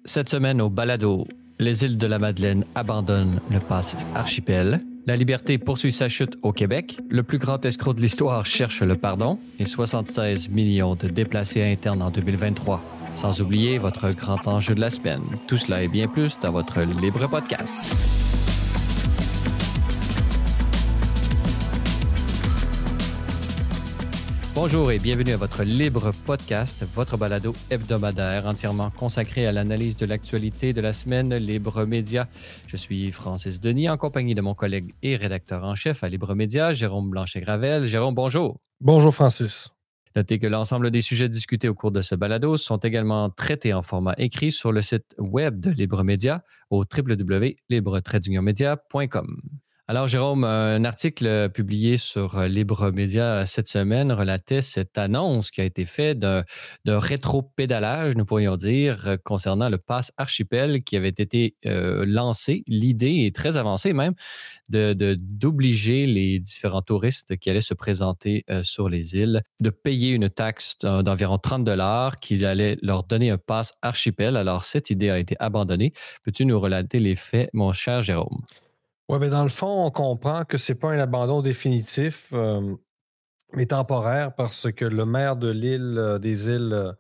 Cette semaine au balado, les îles de la Madeleine abandonnent le passe archipel. La liberté poursuit sa chute au Québec. Le plus grand escroc de l'histoire cherche le pardon. Et 76 millions de déplacés internes en 2023. Sans oublier votre grand enjeu de la semaine. Tout cela et bien plus dans votre Libre Podcast. Bonjour et bienvenue à votre Libre Podcast, votre balado hebdomadaire entièrement consacré à l'analyse de l'actualité de la semaine Libre Média. Je suis Francis Denis en compagnie de mon collègue et rédacteur en chef à Libre Média, Jérôme Blanchet-Gravel. Jérôme, bonjour. Bonjour Francis. Notez que l'ensemble des sujets discutés au cours de ce balado sont également traités en format écrit sur le site web de Libre Média au www.libre-media.com. Alors, Jérôme, un article publié sur Libre Média cette semaine relatait cette annonce qui a été faite d'un rétro-pédalage, nous pourrions dire, concernant le pass archipel qui avait été lancé. L'idée est très avancée même d'obliger les différents touristes qui allaient se présenter sur les îles de payer une taxe d'environ 30 $ qui allait leur donner un pass archipel. Alors, cette idée a été abandonnée. Peux-tu nous relater les faits, mon cher Jérôme? Oui, mais dans le fond, on comprend que ce n'est pas un abandon définitif, mais temporaire, parce que le maire de l'île des îles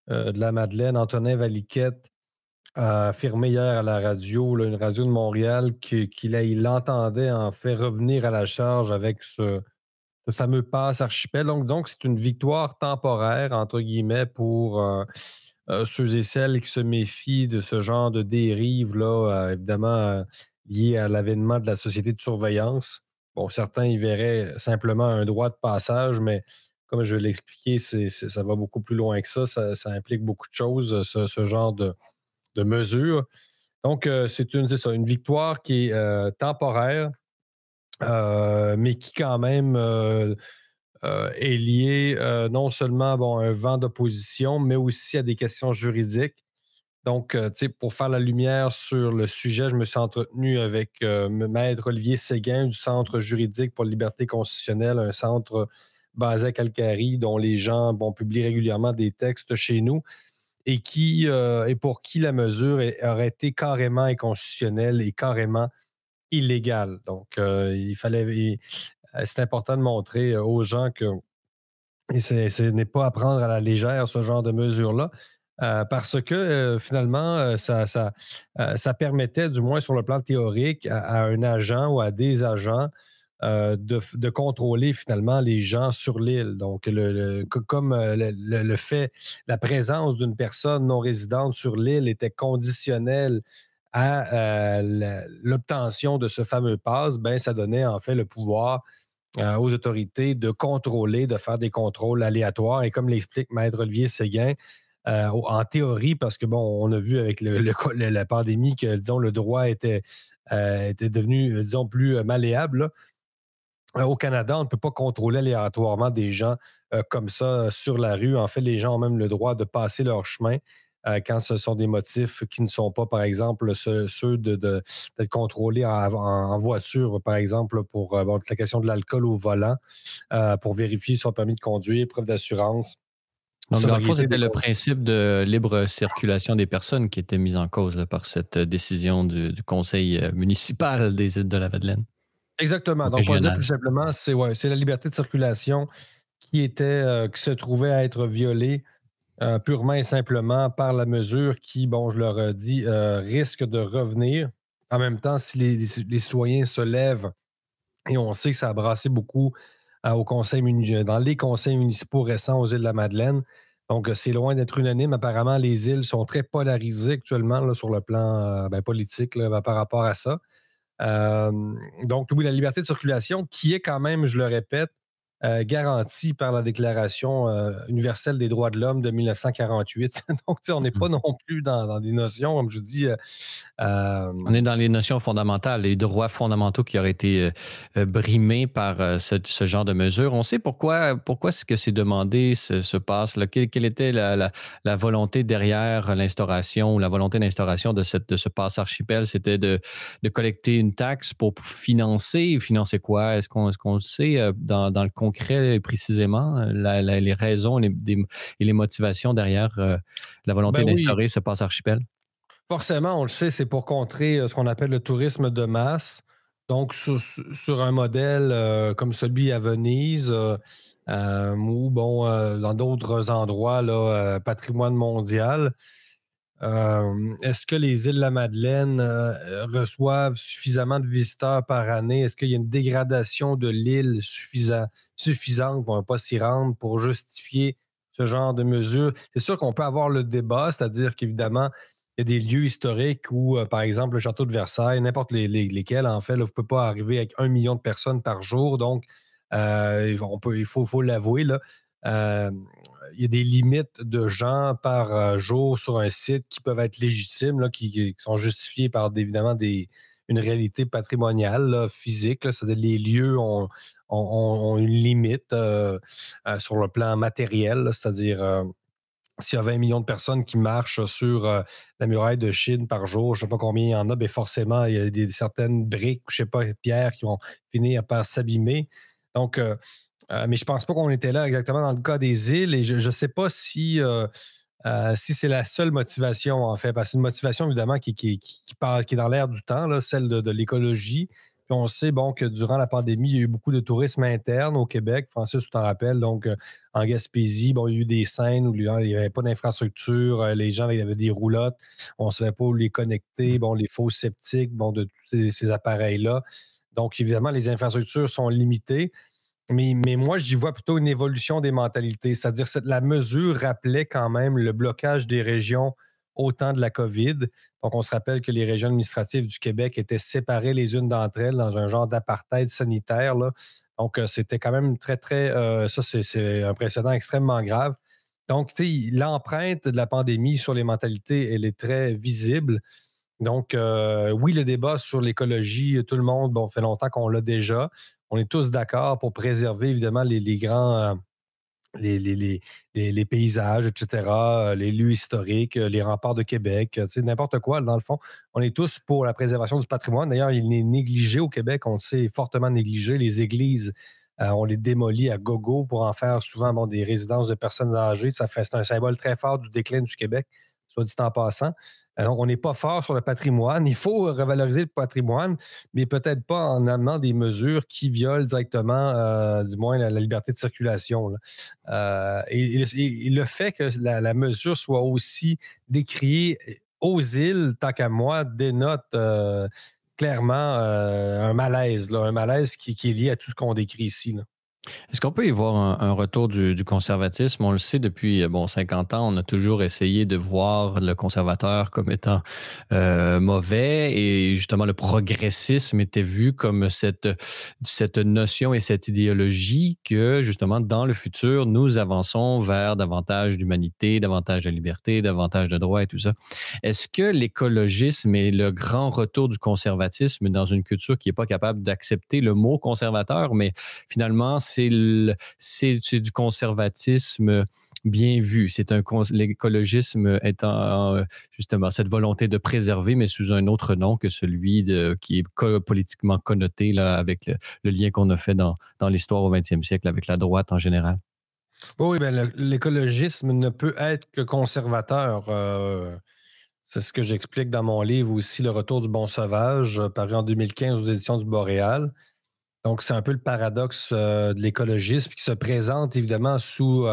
de la Madeleine, Antonin Valiquette, a affirmé hier à la radio, là, une radio de Montréal, il entendait en fait revenir à la charge avec ce fameux pass archipel. Donc, c'est une victoire temporaire, entre guillemets, pour ceux et celles qui se méfient de ce genre de dérive, là, évidemment, lié à l'avènement de la société de surveillance. Bon, certains y verraient simplement un droit de passage, mais comme je l'ai expliqué, ça va beaucoup plus loin que ça. Ça implique beaucoup de choses, ce genre de mesures. Donc, c'est ça, une victoire qui est temporaire, mais qui quand même est liée non seulement à un vent d'opposition, mais aussi à des questions juridiques. Donc, tu sais, pour faire la lumière sur le sujet, je me suis entretenu avec Maître Olivier Séguin du Centre juridique pour la liberté constitutionnelle, un centre basé à Calgary, dont les gens publient régulièrement des textes chez nous, et pour qui la mesure aurait été carrément inconstitutionnelle et carrément illégale. Donc, c'est important de montrer aux gens que ce n'est pas à prendre à la légère, ce genre de mesures-là. Parce que finalement, ça permettait, du moins sur le plan théorique, à un agent ou à des agents de contrôler finalement les gens sur l'île. Donc, comme le fait, la présence d'une personne non résidente sur l'île était conditionnelle à l'obtention de ce fameux pass, ben, ça donnait en fait le pouvoir aux autorités de contrôler, de faire des contrôles aléatoires. Et comme l'explique Maître Olivier Séguin, en théorie, parce que, on a vu avec la pandémie que, disons, le droit était devenu, disons, plus malléable. Là. Au Canada, on ne peut pas contrôler aléatoirement des gens comme ça sur la rue. En fait, les gens ont même le droit de passer leur chemin quand ce sont des motifs qui ne sont pas, par exemple, ceux d'être contrôlés en voiture, par exemple, pour la question de l'alcool au volant, pour vérifier son permis de conduire, preuve d'assurance. Donc, dans le fond, c'était le principe de libre circulation des personnes qui était mis en cause là, par cette décision du conseil municipal des îles de la Madeleine. Exactement. Donc, pour dire plus simplement, c'est la liberté de circulation qui se trouvait à être violée purement et simplement par la mesure qui, je leur dis, risque de revenir. En même temps, si les citoyens se lèvent, et on sait que ça a brassé beaucoup dans les conseils municipaux récents aux îles de la Madeleine. Donc, c'est loin d'être unanime. Apparemment, les îles sont très polarisées actuellement là, sur le plan politique là, par rapport à ça. Donc, oui, la liberté de circulation qui est quand même, je le répète, garantie par la Déclaration universelle des droits de l'homme de 1948. Donc, on n'est pas non plus dans des notions, comme je dis. On est dans les notions fondamentales, les droits fondamentaux qui auraient été brimés par ce genre de mesures. On sait pourquoi est-ce que c'est demandé, ce pass-là? Quelle était la volonté derrière l'instauration ou la volonté d'instauration de ce pass archipel? C'était de collecter une taxe pour financer. Financer quoi? Est-ce qu'on sait dans le concret précisément les raisons et les motivations derrière la volonté d'instaurer ce pass archipel? Forcément, on le sait, c'est pour contrer ce qu'on appelle le tourisme de masse. Donc, sur un modèle comme celui à Venise, ou bon, dans d'autres endroits, là, patrimoine mondial, est-ce que les îles de la Madeleine reçoivent suffisamment de visiteurs par année? Est-ce qu'il y a une dégradation de l'île suffisante, on ne va pas s'y rendre, pour justifier ce genre de mesures? C'est sûr qu'on peut avoir le débat, c'est-à-dire qu'évidemment, il y a des lieux historiques où, par exemple, le château de Versailles, n'importe lesquels, en fait, là, vous ne pouvez pas arriver avec 1 million de personnes par jour. Donc, il faut l'avouer, là, euh, il y a des limites de gens par jour sur un site qui peuvent être légitimes, là, qui sont justifiées par évidemment une réalité patrimoniale, là, physique. Là, c'est-à-dire les lieux ont une limite sur le plan matériel, là, c'est-à-dire s'il y a 20 millions de personnes qui marchent sur la muraille de Chine par jour, je ne sais pas combien il y en a, mais forcément, il y a certaines briques, je ne sais pas, pierres qui vont finir par s'abîmer. Donc, mais je pense pas qu'on était là exactement dans le cas des îles et je ne sais pas si c'est la seule motivation, en fait, parce que c'est une motivation, évidemment, qui est dans l'air du temps, là, celle de l'écologie. Puis on sait, bon, que durant la pandémie, il y a eu beaucoup de tourisme interne au Québec. Francis, tu t'en rappelles. Donc, en Gaspésie, bon, il y a eu des scènes où il n'y avait pas d'infrastructure, les gens avaient des roulottes, on ne savait pas où les connecter, bon, les faux sceptiques, bon, de tous ces appareils-là. Donc, évidemment, les infrastructures sont limitées. Mais moi, j'y vois plutôt une évolution des mentalités. C'est-à-dire que la mesure rappelait quand même le blocage des régions au temps de la COVID. Donc, on se rappelle que les régions administratives du Québec étaient séparées les unes d'entre elles dans un genre d'apartheid sanitaire, là. Donc, c'était quand même très, très... ça, c'est un précédent extrêmement grave. Donc, tu sais, l'empreinte de la pandémie sur les mentalités, elle est très visible. Donc, oui, le débat sur l'écologie, tout le monde, bon, fait longtemps qu'on l'a déjà. On est tous d'accord pour préserver, évidemment, les grands, les paysages, etc., les lieux historiques, les remparts de Québec, tu sais, n'importe quoi, dans le fond. On est tous pour la préservation du patrimoine. D'ailleurs, il est négligé au Québec, on le sait, fortement négligé. Les églises, on les démolit à gogo pour en faire souvent, bon, des résidences de personnes âgées. C'est un symbole très fort du déclin du Québec, soit dit en passant. Donc, on n'est pas fort sur le patrimoine. Il faut revaloriser le patrimoine, mais peut-être pas en amenant des mesures qui violent directement, du moins, la liberté de circulation, là. Et le fait que la mesure soit aussi décriée aux îles, tant qu'à moi, dénote clairement un malaise, là, un malaise qui est lié à tout ce qu'on décrit ici, là. Est-ce qu'on peut y voir un retour du conservatisme? On le sait depuis 50 ans, on a toujours essayé de voir le conservateur comme étant mauvais et justement le progressisme était vu comme cette notion et cette idéologie que justement dans le futur, nous avançons vers davantage d'humanité, davantage de liberté, davantage de droits et tout ça. Est-ce que l'écologisme est le grand retour du conservatisme dans une culture qui n'est pas capable d'accepter le mot conservateur, mais finalement, c'est du conservatisme bien vu. L'écologisme étant justement cette volonté de préserver, mais sous un autre nom que celui qui est politiquement connoté là, avec le lien qu'on a fait dans l'histoire au 20e siècle avec la droite en général. Oui, ben, l'écologisme ne peut être que conservateur. C'est ce que j'explique dans mon livre aussi, Le Retour du bon sauvage, paru en 2015 aux éditions du Boréal. Donc, c'est un peu le paradoxe de l'écologisme qui se présente évidemment sous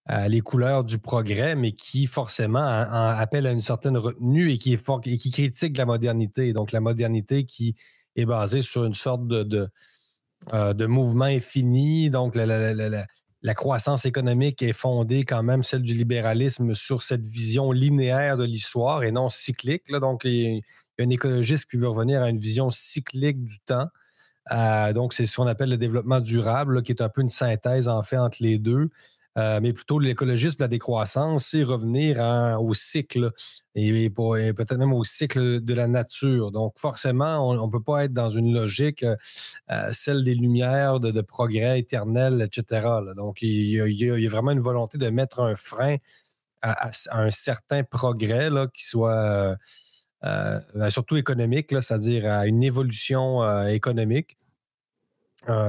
les couleurs du progrès, mais qui forcément appelle à une certaine retenue et qui est fort, et qui critique la modernité. Donc, la modernité qui est basée sur une sorte de mouvement infini. Donc, la croissance économique est fondée quand même, celle du libéralisme, sur cette vision linéaire de l'histoire et non cyclique, là. Donc, il y a un écologiste qui veut revenir à une vision cyclique du temps. Donc, c'est ce qu'on appelle le développement durable, là, qui est un peu une synthèse, en fait, entre les deux. Mais plutôt, l'écologisme de la décroissance, c'est revenir au cycle et peut-être même au cycle de la nature. Donc, forcément, on ne peut pas être dans une logique, celle des lumières, de progrès éternel, etc., là. Donc, il y a vraiment une volonté de mettre un frein à un certain progrès là, qui soit surtout économique, là, c'est-à-dire à une évolution économique.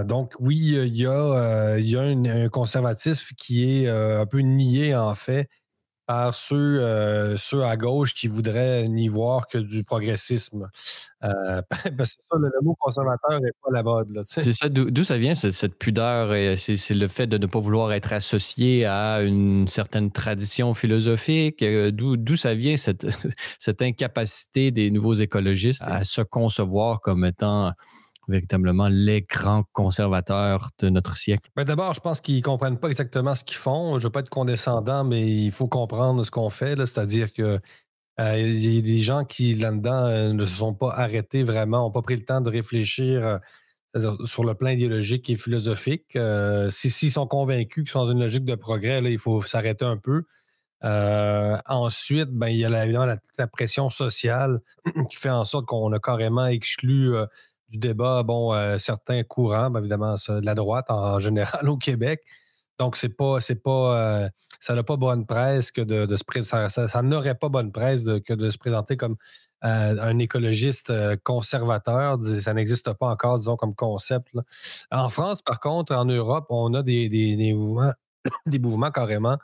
Donc oui, il y a un conservatisme qui est un peu nié, en fait, par ceux à gauche qui voudraient n'y voir que du progressisme. Parce que ça, le mot conservateur n'est pas à la mode, là, tu sais. C'est ça, d'où ça vient cette pudeur et c'est le fait de ne pas vouloir être associé à une certaine tradition philosophique? D'où ça vient cette cette incapacité des nouveaux écologistes à se concevoir comme étant véritablement les grands conservateurs de notre siècle? Ben, d'abord, je pense qu'ils comprennent pas exactement ce qu'ils font. Je veux pas être condescendant, mais il faut comprendre ce qu'on fait, là. C'est-à-dire que, il y a des gens qui, là-dedans, ne se sont pas arrêtés vraiment, ont pas pris le temps de réfléchir, c'est-à-dire sur le plan idéologique et philosophique. S'ils sont convaincus qu'ils sont dans une logique de progrès, là, il faut s'arrêter un peu. Ensuite, ben, il y a évidemment toute la pression sociale qui fait en sorte qu'on a carrément exclu du débat bon, certains courants, ben, évidemment, de la droite en général au Québec. Donc, ça n'a pas bonne presse que de se présenter. Ça n'aurait pas bonne presse que de se présenter comme un écologiste conservateur. Ça n'existe pas encore, disons, comme concept, là. En France, par contre, en Europe, on a des mouvements, des mouvements carrément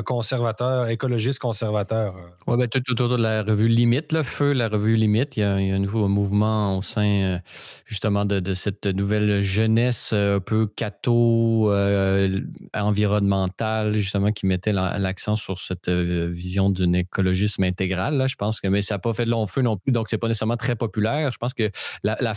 conservateur, écologiste conservateur. Ouais, ben, tout autour de la revue Limite, là, Feu, la revue Limite, il y a un nouveau mouvement au sein justement de cette nouvelle jeunesse un peu catho, environnementale, justement, qui mettait l'accent sur cette vision d'un écologisme intégral. Là, je pense que, mais ça n'a pas fait de long feu non plus, donc c'est pas nécessairement très populaire. Je pense que la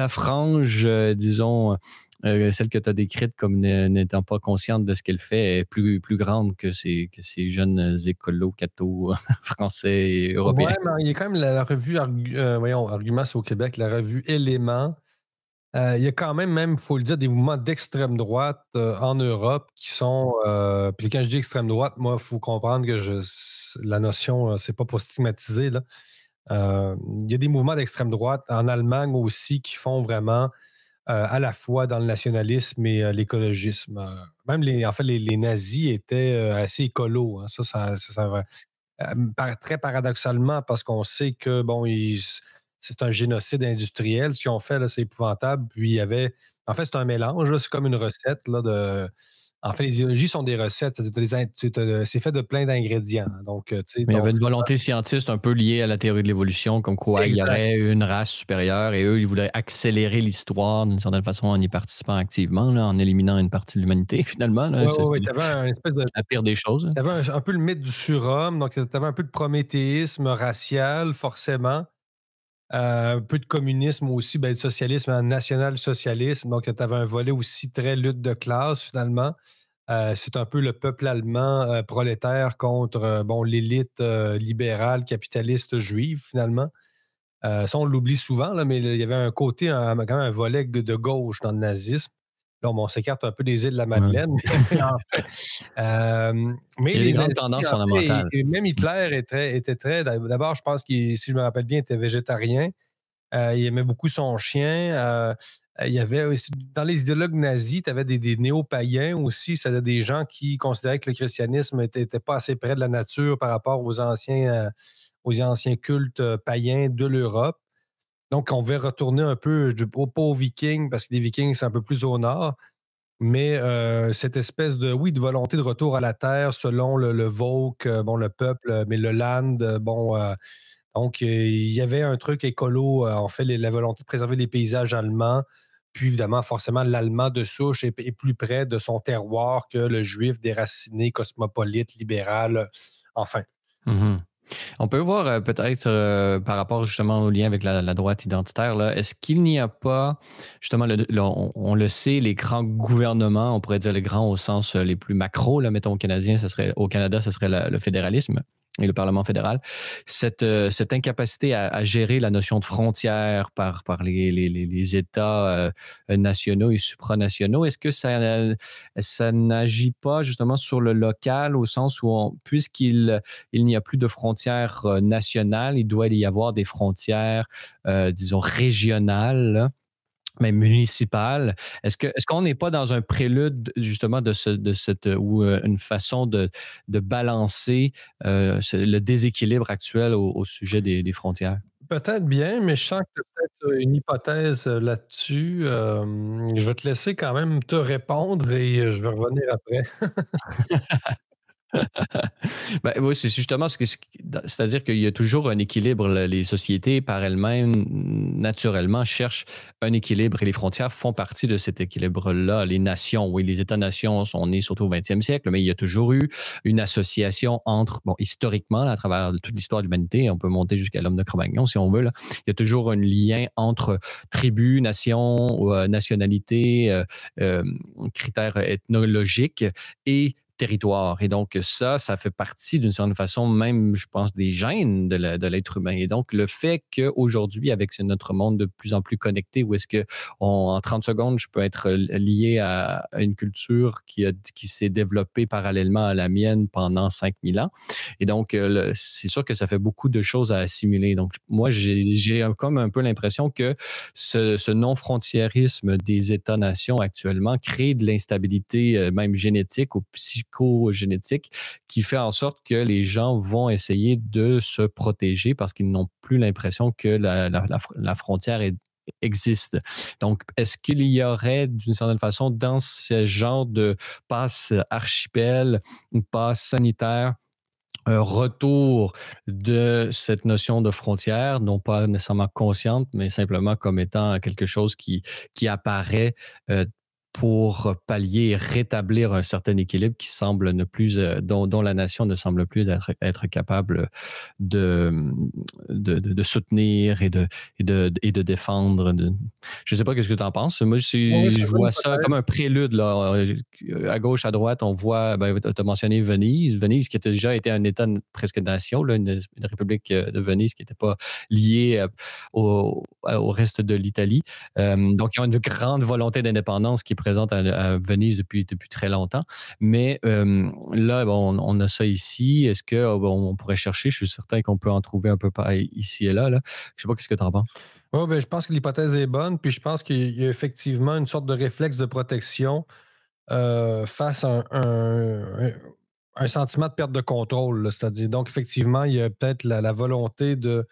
frange, disons, celle que tu as décrite comme n'étant pas consciente de ce qu'elle fait est plus grande que ces jeunes écolos cathos français et européens. Ouais, mais il y a quand même la revue voyons, Argument, c'est au Québec, la revue Éléments. Il y a quand même, il faut le dire, des mouvements d'extrême droite en Europe qui sont. Puis quand je dis extrême droite, moi, il faut comprendre que la notion, c'est pas pour stigmatiser, là. Il y a des mouvements d'extrême droite en Allemagne aussi qui font vraiment à la fois dans le nationalisme et l'écologisme. Même en fait, les nazis étaient assez écolos, hein. Très paradoxalement, parce qu'on sait que, bon, c'est un génocide industriel. Ce qu'ils ont fait, là, c'est épouvantable. Puis il y avait. En fait, c'est un mélange, là. C'est comme une recette, là, de. En fait, les idéologies sont des recettes. C'est fait de plein d'ingrédients. Donc, tu sais, Mais il y avait une volonté scientiste un peu liée à la théorie de l'évolution, comme quoi il y exact. aurait une race supérieure et eux, ils voulaient accélérer l'histoire d'une certaine façon en y participant activement, là, en éliminant une partie de l'humanité, finalement. Là. Ouais, ouais, ouais. Tu avais un espèce de. La pire des choses. Tu avais un peu le mythe du surhomme. Donc, tu avais un peu de prométhéisme racial, forcément. Un peu de communisme aussi, ben, de socialisme, un national-socialisme. Donc, tu avais un volet aussi très lutte de classe, finalement. C'est un peu le peuple allemand prolétaire contre bon, l'élite libérale, capitaliste juive, finalement. Ça, on l'oublie souvent, là, mais il y avait un côté, quand même un volet de gauche dans le nazisme. Là, on s'écarte un peu des îles de la Ouais. Madeleine, mais mais Il y a des les grandes nazis, tendances en fait, fondamentales. et même Hitler était très. D'abord, je pense qu'il, si je me rappelle bien, était végétarien. Il aimait beaucoup son chien. Il y avait aussi, dans les idéologues nazis, tu avais des néo-païens aussi. C'était des gens qui considéraient que le christianisme n'était pas assez près de la nature par rapport aux anciens cultes païens de l'Europe. Donc, on veut retourner un peu, pas aux Vikings, parce que les Vikings, c'est un peu plus au nord, mais cette espèce de, oui, de volonté de retour à la terre selon le Volk, bon, le peuple, mais le land, bon. Donc, il y avait un truc écolo, en fait, la volonté de préserver les paysages allemands. Puis, évidemment, forcément, l'Allemand de souche est plus près de son terroir que le Juif déraciné, cosmopolite, libéral, enfin. Mhm. On peut voir peut-être par rapport justement au lien avec la droite identitaire, là, est-ce qu'il n'y a pas, justement, on le sait, les grands gouvernements, on pourrait dire les grands au sens les plus macro, là, mettons au Canada, ce serait le fédéralisme et le Parlement fédéral, cette incapacité à gérer la notion de frontière par les États nationaux et supranationaux, est-ce que ça n'agit pas justement sur le local au sens où, puisqu'il n'y a plus de frontières nationales, il doit y avoir des frontières, disons, régionales, là, même municipales. Est-ce qu'on n'est pas dans un prélude justement de cette ou une façon de balancer le déséquilibre actuel au sujet des frontières? Peut-être bien, mais je sens que tu as peut-être une hypothèse là-dessus. Je vais te laisser quand même te répondre et je vais revenir après. Ben, oui, c'est justement c'est-à-dire qu'il y a toujours un équilibre. Les sociétés, par elles-mêmes, naturellement, cherchent un équilibre et les frontières font partie de cet équilibre-là. Les nations, oui, les États-nations sont nés surtout au 20e siècle, mais il y a toujours eu une association entre, bon, historiquement, là, à travers toute l'histoire de l'humanité, on peut monter jusqu'à l'homme de Cro-Magnon si on veut, là, il y a toujours un lien entre tribus, nations, nationalités, euh, critères ethnologiques et territoire. Et donc, ça fait partie d'une certaine façon, même, je pense, des gènes de l'être humain. Et donc, le fait qu'aujourd'hui, avec notre monde de plus en plus connecté, où est-ce que en 30 secondes, je peux être lié à une culture qui s'est développée parallèlement à la mienne pendant 5000 ans. Et donc, c'est sûr que ça fait beaucoup de choses à assimiler. Donc, moi, j'ai comme un peu l'impression que ce non-frontiérisme des États-nations actuellement crée de l'instabilité, même génétique ou psychogénétique, qui fait en sorte que les gens vont essayer de se protéger parce qu'ils n'ont plus l'impression que la frontière existe. Donc, est-ce qu'il y aurait, d'une certaine façon, dans ce genre de passe archipel ou passe sanitaire, un retour de cette notion de frontière, non pas nécessairement consciente, mais simplement comme étant quelque chose qui apparaît pour pallier et rétablir un certain équilibre qui semble ne plus, dont la nation ne semble plus être capable de, de soutenir et de défendre. Je ne sais pas ce que tu en penses. Moi, Oui, c'est je une bonne vois ça hypothèse. comme un prélude. Là. À gauche, à droite, on voit, ben, tu as mentionné Venise. Venise qui a déjà été un État presque nation, là, une république de Venise qui n'était pas liée au reste de l'Italie. Donc, il y a une grande volonté d'indépendance qui est présente à Venise depuis très longtemps. Mais là, bon, on a ça ici. Est-ce qu'on on pourrait chercher? Je suis certain qu'on peut en trouver un peu pareil ici et là. Je ne sais pas, qu'est-ce que tu en penses? Ouais, ben, je pense que l'hypothèse est bonne, puis je pense qu'il y a effectivement une sorte de réflexe de protection face à un sentiment de perte de contrôle, là. C'est-à-dire, donc, effectivement, il y a peut-être la volonté de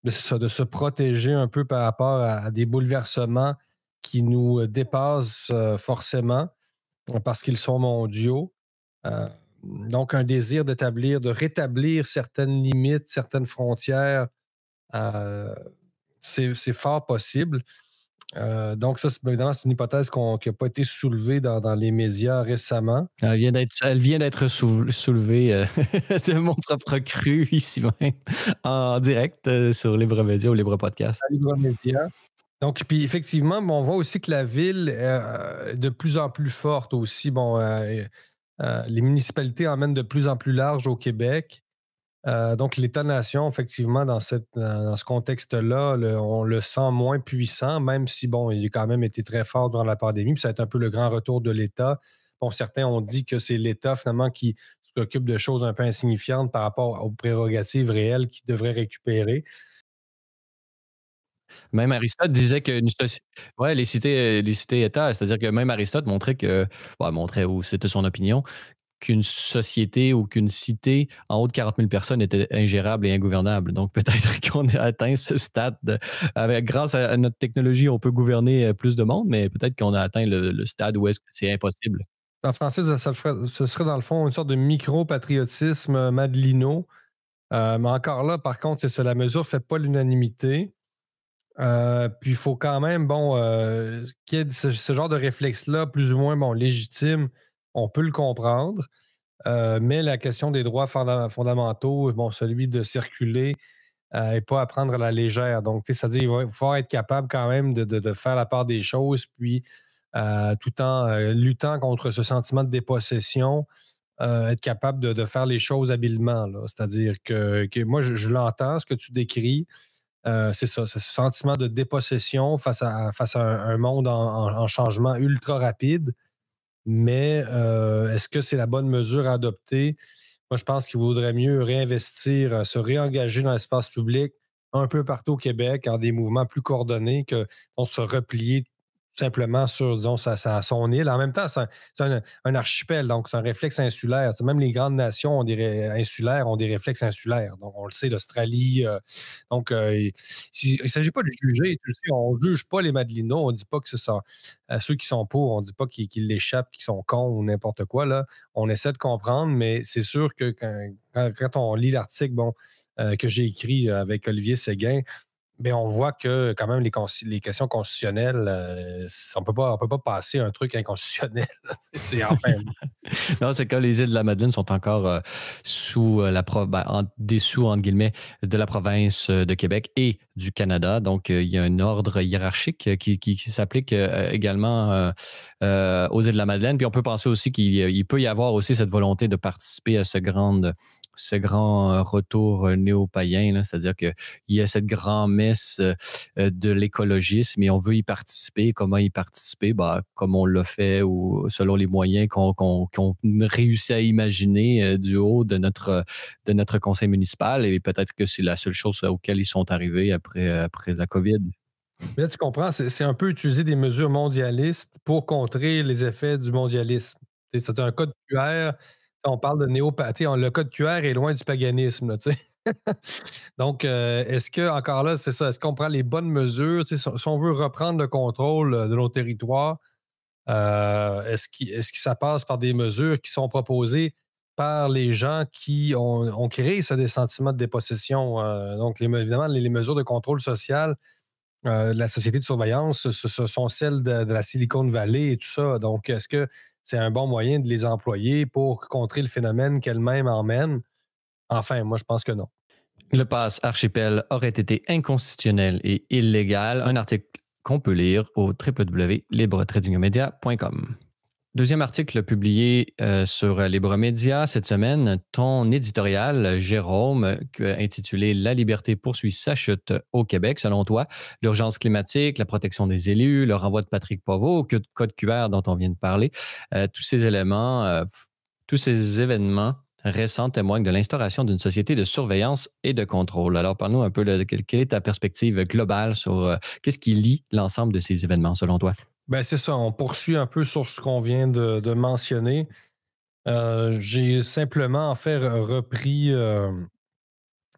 se protéger un peu par rapport à des bouleversements qui nous dépassent forcément parce qu'ils sont mondiaux. Euh, donc, un désir de rétablir certaines limites, certaines frontières, euh, c'est fort possible. Donc, ça, évidemment, c'est une hypothèse qui n'a pas été soulevée dans les médias récemment. Elle vient d'être soulevée de mon propre cru ici même, en direct sur Libre Média ou Libre Podcast. À Libre Média. Donc, puis effectivement, bon, on voit aussi que la ville est de plus en plus forte aussi. Bon, les municipalités emmènent de plus en plus large au Québec. Donc, l'État-nation, effectivement, dans ce contexte-là, on le sent moins puissant, même si, bon, il a quand même été très fort durant la pandémie, puis ça va être un peu le grand retour de l'État. Bon, certains ont dit que c'est l'État, finalement, qui s'occupe de choses un peu insignifiantes par rapport aux prérogatives réelles qu'il devrait récupérer. Même Aristote disait que ouais, les cités-États, c'est-à-dire que même Aristote montrait montrait, ou c'était son opinion, qu'une société ou qu'une cité en haut de 40 000 personnes était ingérable et ingouvernable. Donc, peut-être qu'on a atteint ce stade. Grâce à notre technologie, on peut gouverner plus de monde, mais peut-être qu'on a atteint le stade où est-ce que c'est impossible. En français, ce serait dans le fond une sorte de micro-patriotisme madelino. Mais encore là, par contre, c'est ça, la mesure ne fait pas l'unanimité. Puis il faut quand même, bon, qu'il y ait ce genre de réflexe-là, plus ou moins bon, légitime, on peut le comprendre. Mais la question des droits fondamentaux, bon, celui de circuler, n'est pas à prendre à la légère. Donc, c'est-à-dire qu'il va falloir être capable quand même de faire la part des choses, puis tout en luttant contre ce sentiment de dépossession, être capable de faire les choses habilement, là. C'est-à-dire que moi, je l'entends, ce que tu décris. C'est ça, c'est ce sentiment de dépossession face à un monde en changement ultra rapide. Mais est-ce que c'est la bonne mesure à adopter? Moi, je pense qu'il vaudrait mieux réinvestir, se réengager dans l'espace public un peu partout au Québec en des mouvements plus coordonnés que on se replier simplement sur, disons, son île. En même temps, c'est un archipel, donc c'est un réflexe insulaire. Même les grandes nations insulaires ont des réflexes insulaires. Donc, on le sait, l'Australie. Donc, il ne s'agit pas de juger. Tu sais, on ne juge pas les Madelinos. On ne dit pas que c'est ça. Ceux qui sont pour, on ne dit pas qu'ils l'échappent, qu'ils sont cons ou n'importe quoi. Là. On essaie de comprendre, mais c'est sûr que quand on lit l'article que j'ai écrit avec Olivier Séguin, ben, on voit que quand même les questions constitutionnelles, on peut pas passer un truc inconstitutionnel. C'est enfin. Non, c'est que les îles de la Madeleine sont encore sous dessous, entre guillemets, de la province de Québec et du Canada. Donc, il y a un ordre hiérarchique qui s'applique également aux îles de la Madeleine. Puis on peut penser aussi qu'il peut y avoir aussi cette volonté de participer à ce grand retour néo-païen, là. C'est-à-dire qu'il y a cette grand-messe de l'écologisme et on veut y participer. Comment y participer? Bah, comme on l'a fait ou selon les moyens qu'on réussit à imaginer du haut de notre conseil municipal. Et peut-être que c'est la seule chose auquel ils sont arrivés après la COVID. Mais là, tu comprends, c'est un peu utiliser des mesures mondialistes pour contrer les effets du mondialisme. C'est un code QR. On parle de néopathie. Le code QR est loin du paganisme. Là, donc, est-ce que, encore là, c'est ça, est-ce qu'on prend les bonnes mesures? Si on veut reprendre le contrôle de nos territoires, est-ce que ça passe par des mesures qui sont proposées par les gens qui ont créé des sentiments de dépossession? Donc, évidemment, les mesures de contrôle social la société de surveillance, ce sont celles de la Silicon Valley et tout ça. Donc, est-ce que c'est un bon moyen de les employer pour contrer le phénomène qu'elles-mêmes emmènent? Enfin, moi, je pense que non. Le pass archipel aurait été inconstitutionnel et illégal. Un article qu'on peut lire au www.libretradingmedia.com. Deuxième article publié sur Libre Média cette semaine, ton éditorial, Jérôme, intitulé La liberté poursuit sa chute au Québec. Selon toi, l'urgence climatique, la protection des élus, le renvoi de Patrick Poivreau, que de code QR dont on vient de parler, tous ces éléments, tous ces événements récents témoignent de l'instauration d'une société de surveillance et de contrôle. Alors, parle-nous un peu de quelle est ta perspective globale sur qu'est-ce qui lie l'ensemble de ces événements, selon toi? Ben, c'est ça, on poursuit un peu sur ce qu'on vient de mentionner. J'ai simplement, en fait, repris,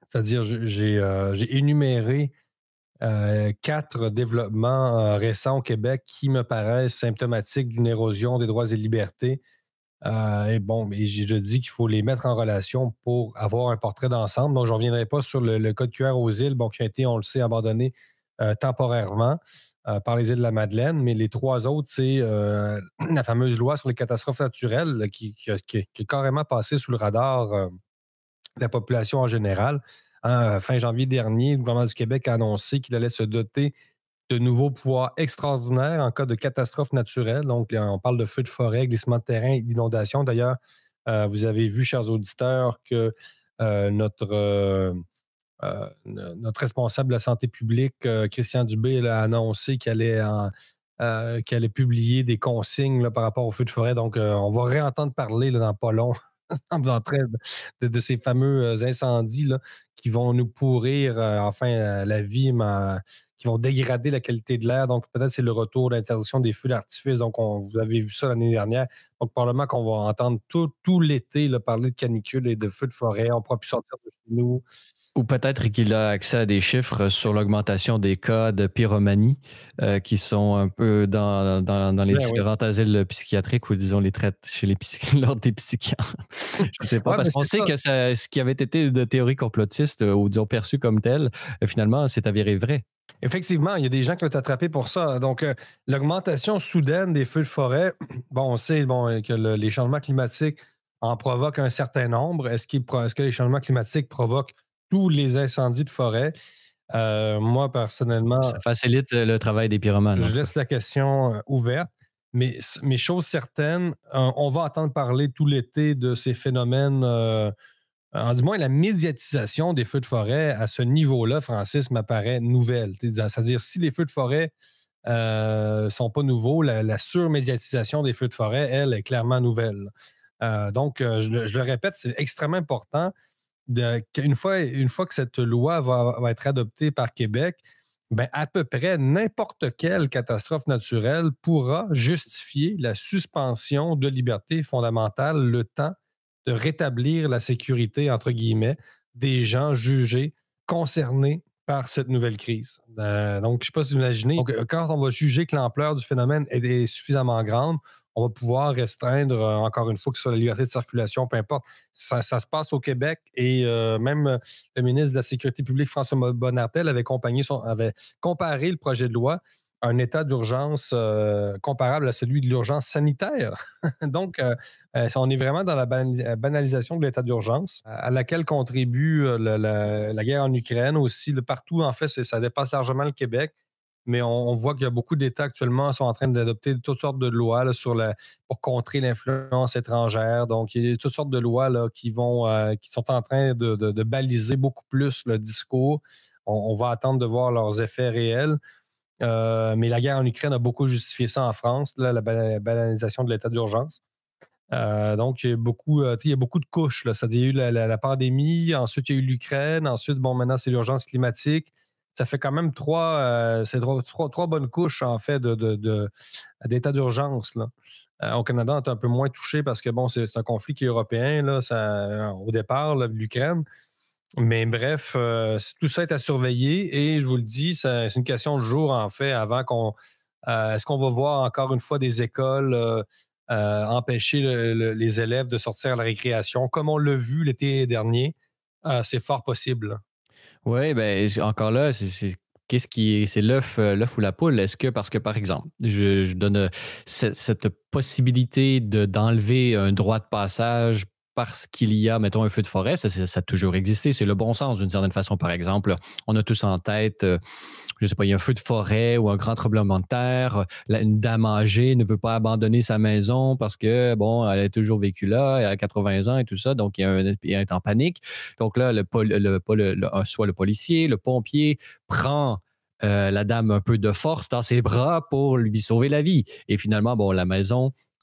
c'est-à-dire j'ai énuméré 4 développements récents au Québec qui me paraissent symptomatiques d'une érosion des droits et libertés. Et bon, mais je dis qu'il faut les mettre en relation pour avoir un portrait d'ensemble. Donc, je ne reviendrai pas sur le code QR aux îles, bon, qui a été, on le sait, abandonné temporairement par les îles de la Madeleine. Mais les 3 autres, c'est la fameuse loi sur les catastrophes naturelles qui est carrément passée sous le radar de la population en général. Fin janvier dernier, le gouvernement du Québec a annoncé qu'il allait se doter de nouveaux pouvoirs extraordinaires en cas de catastrophe naturelle. Donc, on parle de feux de forêt, glissement de terrain et d'inondation. D'ailleurs, vous avez vu, chers auditeurs, que notre responsable de la santé publique, Christian Dubé, a annoncé qu'il allait publier des consignes là, par rapport aux feux de forêt. Donc, on va réentendre parler là, dans pas long de ces fameux incendies là, qui vont nous pourrir la vie, mais qui vont dégrader la qualité de l'air. Donc, peut-être c'est le retour de l'interdiction des feux d'artifice. Donc, vous avez vu ça l'année dernière. Donc, probablement qu'on va entendre tout l'été là, parler de canicule et de feux de forêt. On ne pourra plus sortir de chez nous. Ou peut-être qu'il a accès à des chiffres sur l'augmentation des cas de pyromanie qui sont un peu dans les différents asiles psychiatriques ou disons les traites chez l'ordre des psychiatres. Je ne sais pas, parce qu'on sait que ce qui avait été de théorie complotiste ou disons perçu comme tel, finalement, c'est avéré vrai. Effectivement, il y a des gens qui ont été attrapés pour ça. Donc, l'augmentation soudaine des feux de forêt, bon, on sait que les changements climatiques en provoquent un certain nombre. Est-ce que les changements climatiques provoquent tous les incendies de forêt? Moi, personnellement, Ça facilite le travail des pyromanes. je laisse la question ouverte. Mais chose certaine, on va entendre parler tout l'été de ces phénomènes. Du moins, la médiatisation des feux de forêt à ce niveau-là, Francis, m'apparaît nouvelle. C'est-à-dire, si les feux de forêt ne sont pas nouveaux, la surmédiatisation des feux de forêt, elle, est clairement nouvelle. Donc, je le répète, c'est extrêmement important qu'une fois que cette loi va être adoptée par Québec, Ben, à peu près n'importe quelle catastrophe naturelle pourra justifier la suspension de liberté fondamentale le temps de rétablir la sécurité, entre guillemets, des gens jugés concernés par cette nouvelle crise. Donc, je ne sais pas si vous imaginez, donc, quand on va juger que l'ampleur du phénomène est suffisamment grande, on va pouvoir restreindre, encore une fois, que ce soit la liberté de circulation, peu importe. Ça se passe au Québec et même le ministre de la Sécurité publique, François Bonnardel, avait comparé le projet de loi à un état d'urgence comparable à celui de l'urgence sanitaire. Donc, on est vraiment dans la banalisation de l'état d'urgence, à laquelle contribue la guerre en Ukraine aussi. Partout, en fait, ça dépasse largement le Québec. Mais on voit qu'il y a beaucoup d'États actuellement qui sont en train d'adopter toutes sortes de lois là, pour contrer l'influence étrangère. Donc, il y a toutes sortes de lois là, qui sont en train de baliser beaucoup plus le discours. On va attendre de voir leurs effets réels. Mais la guerre en Ukraine a beaucoup justifié ça en France, là, la banalisation de l'état d'urgence. Donc, il y a beaucoup de couches. Là. C'est-à-dire, il y a eu la pandémie, ensuite, il y a eu l'Ukraine, ensuite, bon, maintenant, c'est l'urgence climatique. Ça fait quand même trois bonnes couches, en fait, d'état d'urgence. Là. Au Canada, on est un peu moins touché parce que, bon, c'est un conflit qui est européen, là, au départ, là, l'Ukraine. Mais bref, tout ça est à surveiller et je vous le dis, c'est une question de jour, en fait, avant qu'on. Est-ce qu'on va voir encore une fois des écoles empêcher les élèves de sortir à la récréation, comme on l'a vu l'été dernier? C'est fort possible. Là. Oui, ben encore là, qu'est-ce qui est, c'est l'œuf ou la poule? Est-ce que, parce que par exemple, je donne cette possibilité d'enlever un droit de passage parce qu'il y a, mettons, un feu de forêt, ça a toujours existé. C'est le bon sens d'une certaine façon, par exemple. On a tous en tête, je ne sais pas, il y a un feu de forêt ou un grand tremblement de terre. Une dame âgée ne veut pas abandonner sa maison parce que, bon, elle a toujours vécu là, elle a 80 ans et tout ça, donc elle est en panique. Donc là, soit le policier, le pompier prend la dame un peu de force dans ses bras pour lui sauver la vie. Et finalement, bon,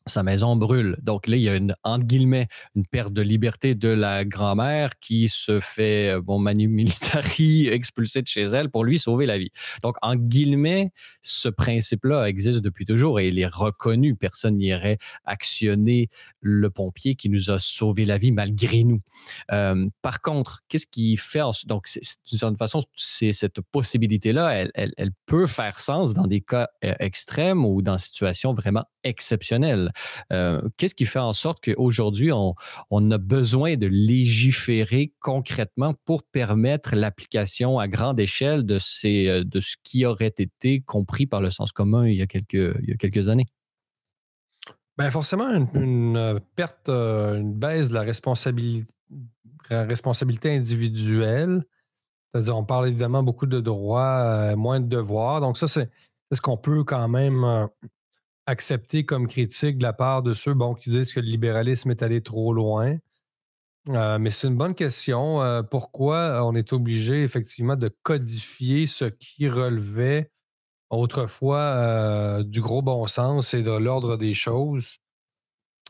sa maison brûle. Donc là, il y a entre guillemets, une perte de liberté de la grand-mère qui se fait, bon, manu militari, expulser de chez elle pour lui sauver la vie. Donc, en guillemets, ce principe-là existe depuis toujours et il est reconnu. Personne n'irait actionner le pompier qui nous a sauvé la vie malgré nous. Par contre, qu'est-ce qui fait... Donc, d'une certaine façon, cette possibilité-là, elle peut faire sens dans des cas extrêmes ou dans des situations vraiment exceptionnelles. Qu'est-ce qui fait en sorte qu'aujourd'hui, on a besoin de légiférer concrètement pour permettre l'application à grande échelle de ce qui aurait été compris par le sens commun il y a quelques années? Ben forcément, une perte, une baisse de la responsabilité individuelle. C'est-à-dire, on parle évidemment beaucoup de droits, moins de devoirs. Donc, ça, c'est ce qu'on peut quand même accepter comme critique de la part de ceux qui disent que le libéralisme est allé trop loin. Mais c'est une bonne question. Pourquoi on est obligé effectivement de codifier ce qui relevait autrefois du gros bon sens et de l'ordre des choses?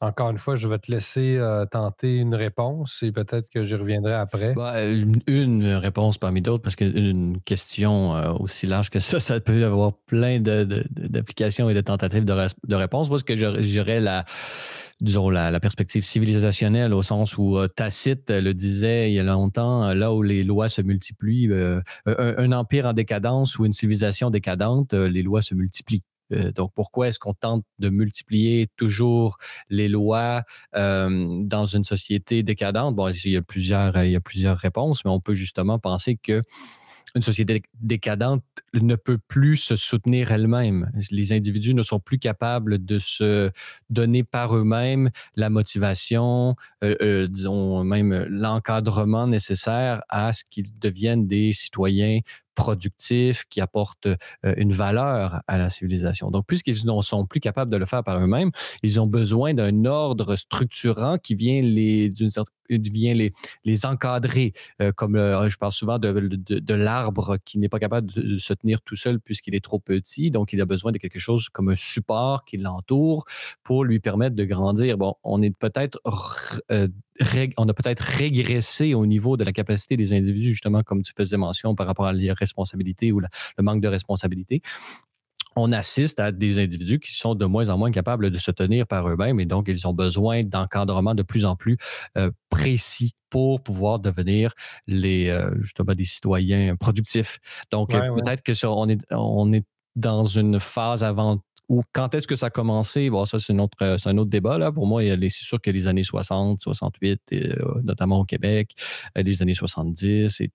Encore une fois, je vais te laisser tenter une réponse et peut-être que j'y reviendrai après. Bah, une réponse parmi d'autres, parce qu'une question aussi large que ça peut avoir plein d'applications et de tentatives de réponse. Moi, ce que j'aurais disons, la perspective civilisationnelle au sens où Tacite le disait il y a longtemps, là où les lois se multiplient, un empire en décadence ou une civilisation décadente, les lois se multiplient. Donc, pourquoi est-ce qu'on tente de multiplier toujours les lois dans une société décadente? Bon, il y a plusieurs réponses, mais on peut justement penser que une société décadente ne peut plus se soutenir elle-même. Les individus ne sont plus capables de se donner par eux-mêmes la motivation, disons même l'encadrement nécessaire à ce qu'ils deviennent des citoyens productifs qui apportent une valeur à la civilisation. Donc, puisqu'ils ne sont plus capables de le faire par eux-mêmes, ils ont besoin d'un ordre structurant qui vient les encadrer, comme je parle souvent de l'arbre qui n'est pas capable de se tenir tout seul puisqu'il est trop petit, donc il a besoin de quelque chose comme un support qui l'entoure pour lui permettre de grandir. Bon, on est peut-être on a peut-être régressé au niveau de la capacité des individus, justement, comme tu faisais mention par rapport à l'irresponsabilité ou le manque de responsabilité. On assiste à des individus qui sont de moins en moins capables de se tenir par eux-mêmes et donc ils ont besoin d'encadrement de plus en plus précis pour pouvoir devenir justement des citoyens productifs. Donc Ouais, ouais. peut-être que on est dans une phase avant ou quand est-ce que ça a commencé? Bon, ça, c'est un autre débat. Là. Pour moi, c'est sûr que les années 60, 68, notamment au Québec, les années 70 et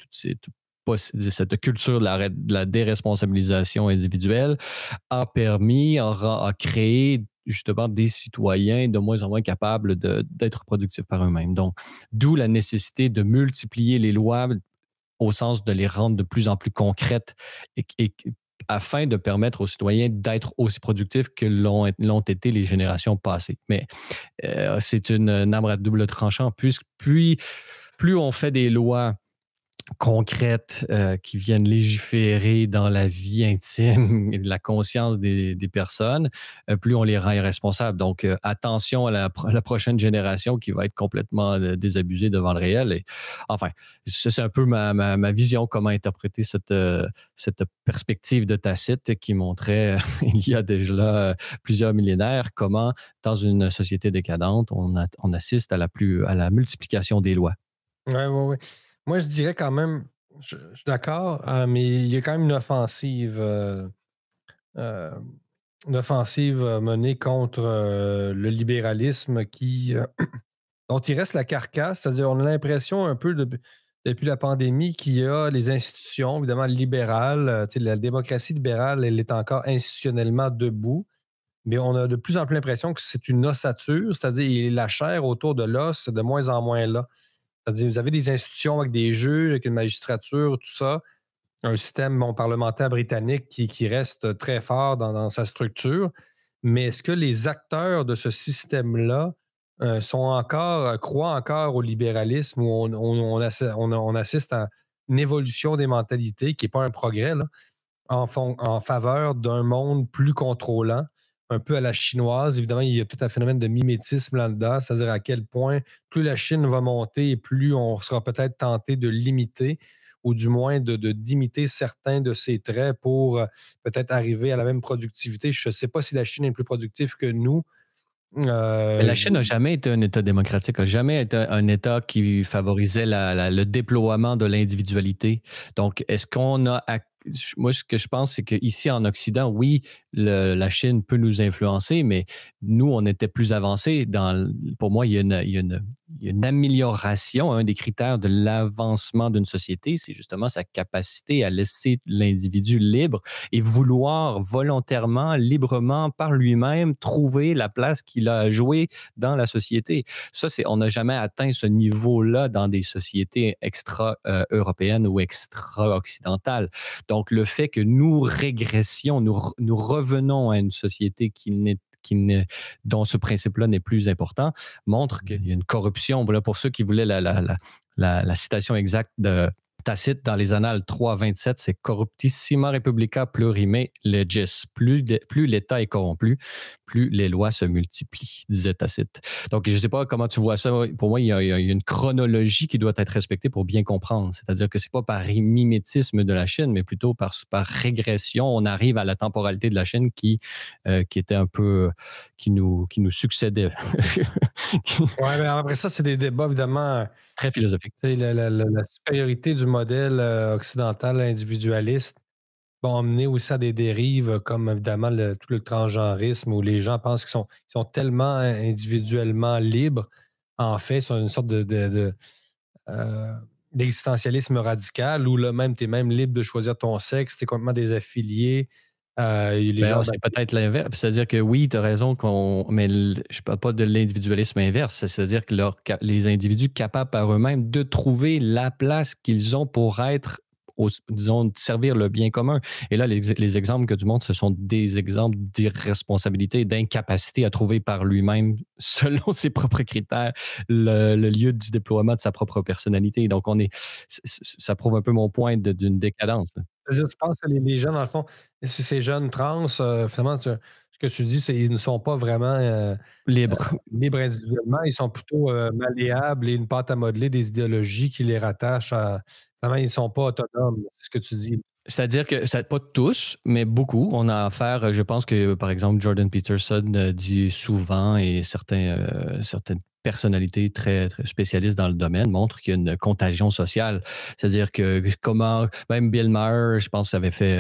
cette culture de la déresponsabilisation individuelle a créé justement des citoyens de moins en moins capables d'être productifs par eux-mêmes. Donc, d'où la nécessité de multiplier les lois au sens de les rendre de plus en plus concrètes et afin de permettre aux citoyens d'être aussi productifs que l'ont été les générations passées. Mais c'est une arme à double tranchant, plus on fait des lois concrètes qui viennent légiférer dans la vie intime et la conscience des personnes, plus on les rend irresponsables. Donc, attention à la prochaine génération qui va être complètement désabusée devant le réel. Et, enfin, c'est un peu ma vision, comment interpréter cette perspective de Tacite qui montrait, il y a déjà là plusieurs millénaires, comment, dans une société décadente, on assiste à la multiplication des lois. Ouais, ouais, ouais. Moi, je dirais quand même, je suis d'accord, mais il y a quand même euh, une offensive menée contre le libéralisme dont il reste la carcasse. C'est-à-dire, on a l'impression un peu depuis la pandémie qu'il y a les institutions, évidemment, libérales. Tu sais, la démocratie libérale, elle est encore institutionnellement debout. Mais on a de plus en plus l'impression que c'est une ossature, c'est-à-dire la chair autour de l'os, c'est de moins en moins là. C'est-à-dire, vous avez des institutions avec des juges, avec une magistrature, tout ça, un système parlementaire britannique qui reste très fort dans sa structure. Mais est-ce que les acteurs de ce système-là croient encore au libéralisme où on assiste à une évolution des mentalités qui n'est pas un progrès, là, en faveur d'un monde plus contrôlant, un peu à la chinoise. Évidemment, il y a tout un phénomène de mimétisme là-dedans, c'est-à-dire à quel point plus la Chine va monter et plus on sera peut-être tenté de l'imiter ou du moins d'imiter certains de ses traits pour peut-être arriver à la même productivité. Je ne sais pas si la Chine est plus productive que nous. Mais la Je- Chine n'a jamais été un État démocratique, n'a jamais été un État qui favorisait le déploiement de l'individualité. Donc, est-ce qu'on a... Moi, ce que je pense, c'est qu'ici, en Occident, oui, la Chine peut nous influencer, mais nous, on était plus avancés. Pour moi, il y a une amélioration. Un des critères de l'avancement d'une société, c'est justement sa capacité à laisser l'individu libre et vouloir volontairement, librement, par lui-même, trouver la place qu'il a à jouer dans la société. Ça, on n'a jamais atteint ce niveau-là dans des sociétés extra-européennes ou extra-occidentales. Donc, le fait que nous régressions, nous revenons à une société dont ce principe-là n'est plus important, montre qu'il y a une corruption. Voilà, pour ceux qui voulaient la citation exacte de Tacite dans les Annales 3.27, c'est corruptissima republica plurime legis. Plus l'État est corrompu, plus les lois se multiplient, disait Tacite. Donc, je ne sais pas comment tu vois ça. Pour moi, il y a une chronologie qui doit être respectée pour bien comprendre. C'est-à-dire que ce n'est pas par mimétisme de la Chine, mais plutôt par régression. On arrive à la temporalité de la Chine qui était un peu, qui nous succédait. Ouais, mais après ça, c'est des débats, évidemment. Très philosophique. La supériorité du modèle occidental individualiste va emmener aussi à des dérives comme évidemment tout le transgenrisme où les gens pensent ils sont tellement individuellement libres. En fait, ils sont une sorte euh, d'existentialisme radical où là, même tu es même libre de choisir ton sexe, tu es complètement désaffilié. Les gens, C'est peut-être l'inverse. C'est-à-dire que oui, tu as raison, mais je ne parle pas de l'individualisme inverse. C'est-à-dire que les individus capables par eux-mêmes de trouver la place qu'ils ont pour être, disons, servir le bien commun. Et là, les exemples que tu montres, ce sont des exemples d'irresponsabilité, d'incapacité à trouver par lui-même, selon ses propres critères, le lieu du déploiement de sa propre personnalité. Donc, ça prouve un peu mon point d'une décadence. c'est-à-dire, tu penses que les gens, dans le fond, ces jeunes trans, finalement, ce que tu dis, c'est ils ne sont pas vraiment Libre. libres individuellement, ils sont plutôt malléables et une pâte à modeler des idéologies qui les rattachent à. Finalement, ils ne sont pas autonomes, c'est ce que tu dis. C'est-à-dire que, pas tous, mais beaucoup. On a affaire, je pense que, par exemple, Jordan Peterson dit souvent et certaines personnalités très, très spécialistes dans le domaine montrent qu'il y a une contagion sociale. C'est-à-dire que comment, même Bill Maher, je pense, avait fait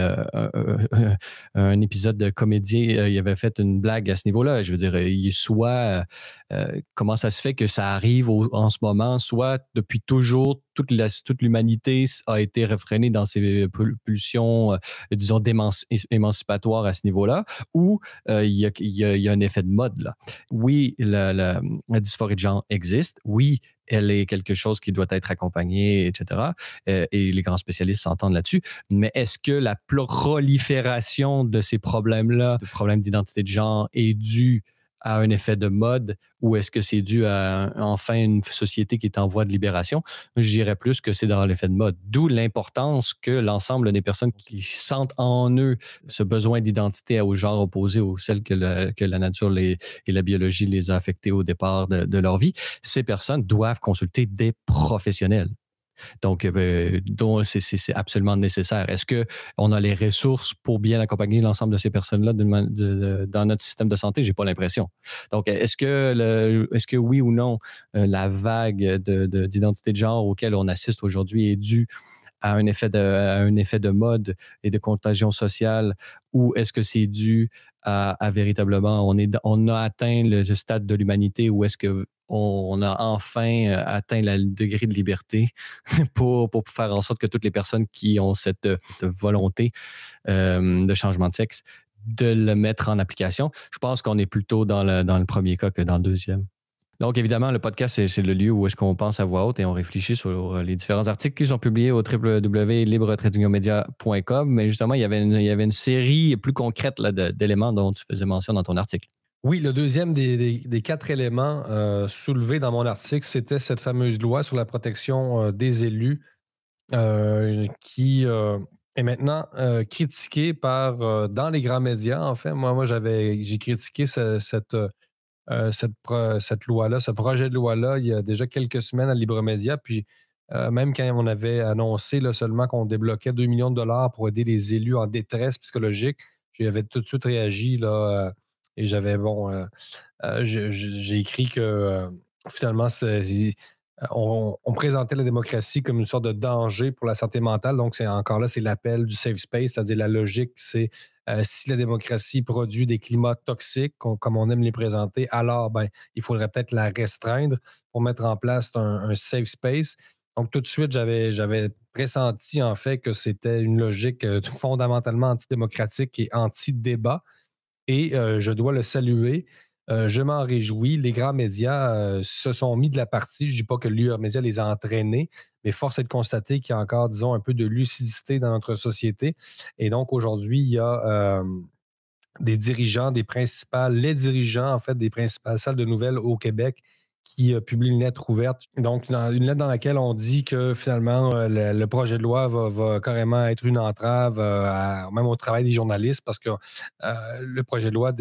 un épisode de comédie, il avait fait une blague à ce niveau-là. Je veux dire, comment ça se fait que ça arrive en ce moment, soit depuis toujours, toute l'humanité a été réfrénée dans ses pulsions, disons, émancipatoires à ce niveau-là, ou il y a un effet de mode, là. Oui, la dysphorie de genre existe. Oui, elle est quelque chose qui doit être accompagné, etc. Et les grands spécialistes s'entendent là-dessus. Mais est-ce que la prolifération de ces problèmes-là, de problèmes d'identité de genre, est due à un effet de mode ou est-ce que c'est dû à enfin une société qui est en voie de libération? Je dirais plus que c'est dans l'effet de mode. D'où l'importance que l'ensemble des personnes qui sentent en eux ce besoin d'identité au genre opposé aux celles que la nature et la biologie les a affectées au départ de leur vie, ces personnes doivent consulter des professionnels. Donc, c'est absolument nécessaire. Est-ce qu'on a les ressources pour bien accompagner l'ensemble de ces personnes-là dans notre système de santé? Je n'ai pas l'impression. Donc, est-ce que oui ou non, la vague d'identité de genre auquel on assiste aujourd'hui est due à un effet de mode et de contagion sociale, ou est-ce que c'est dû à véritablement, on a atteint le stade de l'humanité où est-ce qu'on a enfin atteint le degré de liberté pour faire en sorte que toutes les personnes qui ont cette volonté de changement de sexe, de le mettre en application. Je pense qu'on est plutôt dans le premier cas que dans le deuxième. Donc, évidemment, le podcast, c'est le lieu où est-ce qu'on pense à voix haute et on réfléchit sur les différents articles qui sont publiés au www.libre-media.com. Mais justement, il y avait une série plus concrète là, d'éléments dont tu faisais mention dans ton article. Oui, le deuxième des 4 éléments soulevés dans mon article, c'était cette fameuse loi sur la protection des élus qui est maintenant critiquée dans les grands médias. En fait, moi j'ai critiqué cette loi-là, ce projet de loi-là, il y a déjà quelques semaines à Libre Média. Puis même quand on avait annoncé là, seulement qu'on débloquait 2 millions de dollars pour aider les élus en détresse psychologique, j'avais tout de suite réagi là, et j'ai écrit que finalement, on présentait la démocratie comme une sorte de danger pour la santé mentale. Donc, c'est l'appel du safe space, c'est-à-dire la logique, c'est si la démocratie produit des climats toxiques, comme on aime les présenter, alors il faudrait peut-être la restreindre pour mettre en place un safe space. Donc, tout de suite, j'avais pressenti en fait que c'était une logique fondamentalement antidémocratique et anti-débat. Et je dois le saluer. Je m'en réjouis. Les grands médias se sont mis de la partie. Je ne dis pas que l'UR Média les a entraînés, mais force est de constater qu'il y a encore, disons, un peu de lucidité dans notre société. Et donc, aujourd'hui, il y a des dirigeants, les dirigeants, en fait, des principales salles de nouvelles au Québec qui publient une lettre ouverte. Donc, une lettre dans laquelle on dit que finalement, le projet de loi va carrément être une entrave même au travail des journalistes parce que le projet de loi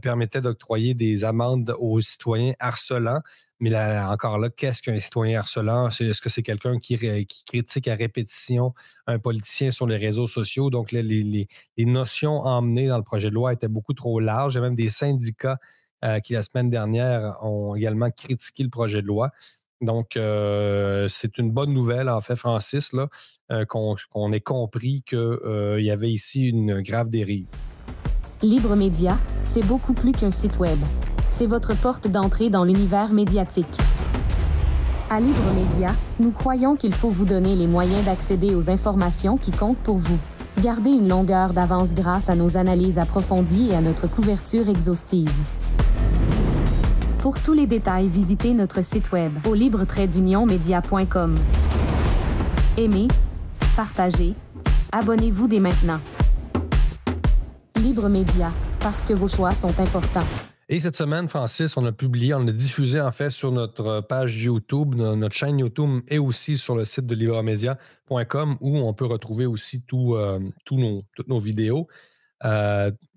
permettait d'octroyer des amendes aux citoyens harcelants. Mais là, encore là, qu'est-ce qu'un citoyen harcelant? Est-ce que c'est quelqu'un qui critique à répétition un politicien sur les réseaux sociaux? Donc, là, les notions emmenées dans le projet de loi étaient beaucoup trop larges. Il y a même des syndicats qui, la semaine dernière, ont également critiqué le projet de loi. Donc, c'est une bonne nouvelle, en fait, Francis, là, qu'on ait compris qu'il y avait ici une grave dérive. Libre Média, c'est beaucoup plus qu'un site web. C'est votre porte d'entrée dans l'univers médiatique. À Libre Média, nous croyons qu'il faut vous donner les moyens d'accéder aux informations qui comptent pour vous. Gardez une longueur d'avance grâce à nos analyses approfondies et à notre couverture exhaustive. Pour tous les détails, visitez notre site web au libre-media.com. Aimez, partagez, abonnez-vous dès maintenant. Libre Média, parce que vos choix sont importants. Et cette semaine, Francis, on a diffusé en fait sur notre page YouTube, notre chaîne YouTube et aussi sur le site de libremedia.com où on peut retrouver aussi toutes nos vidéos.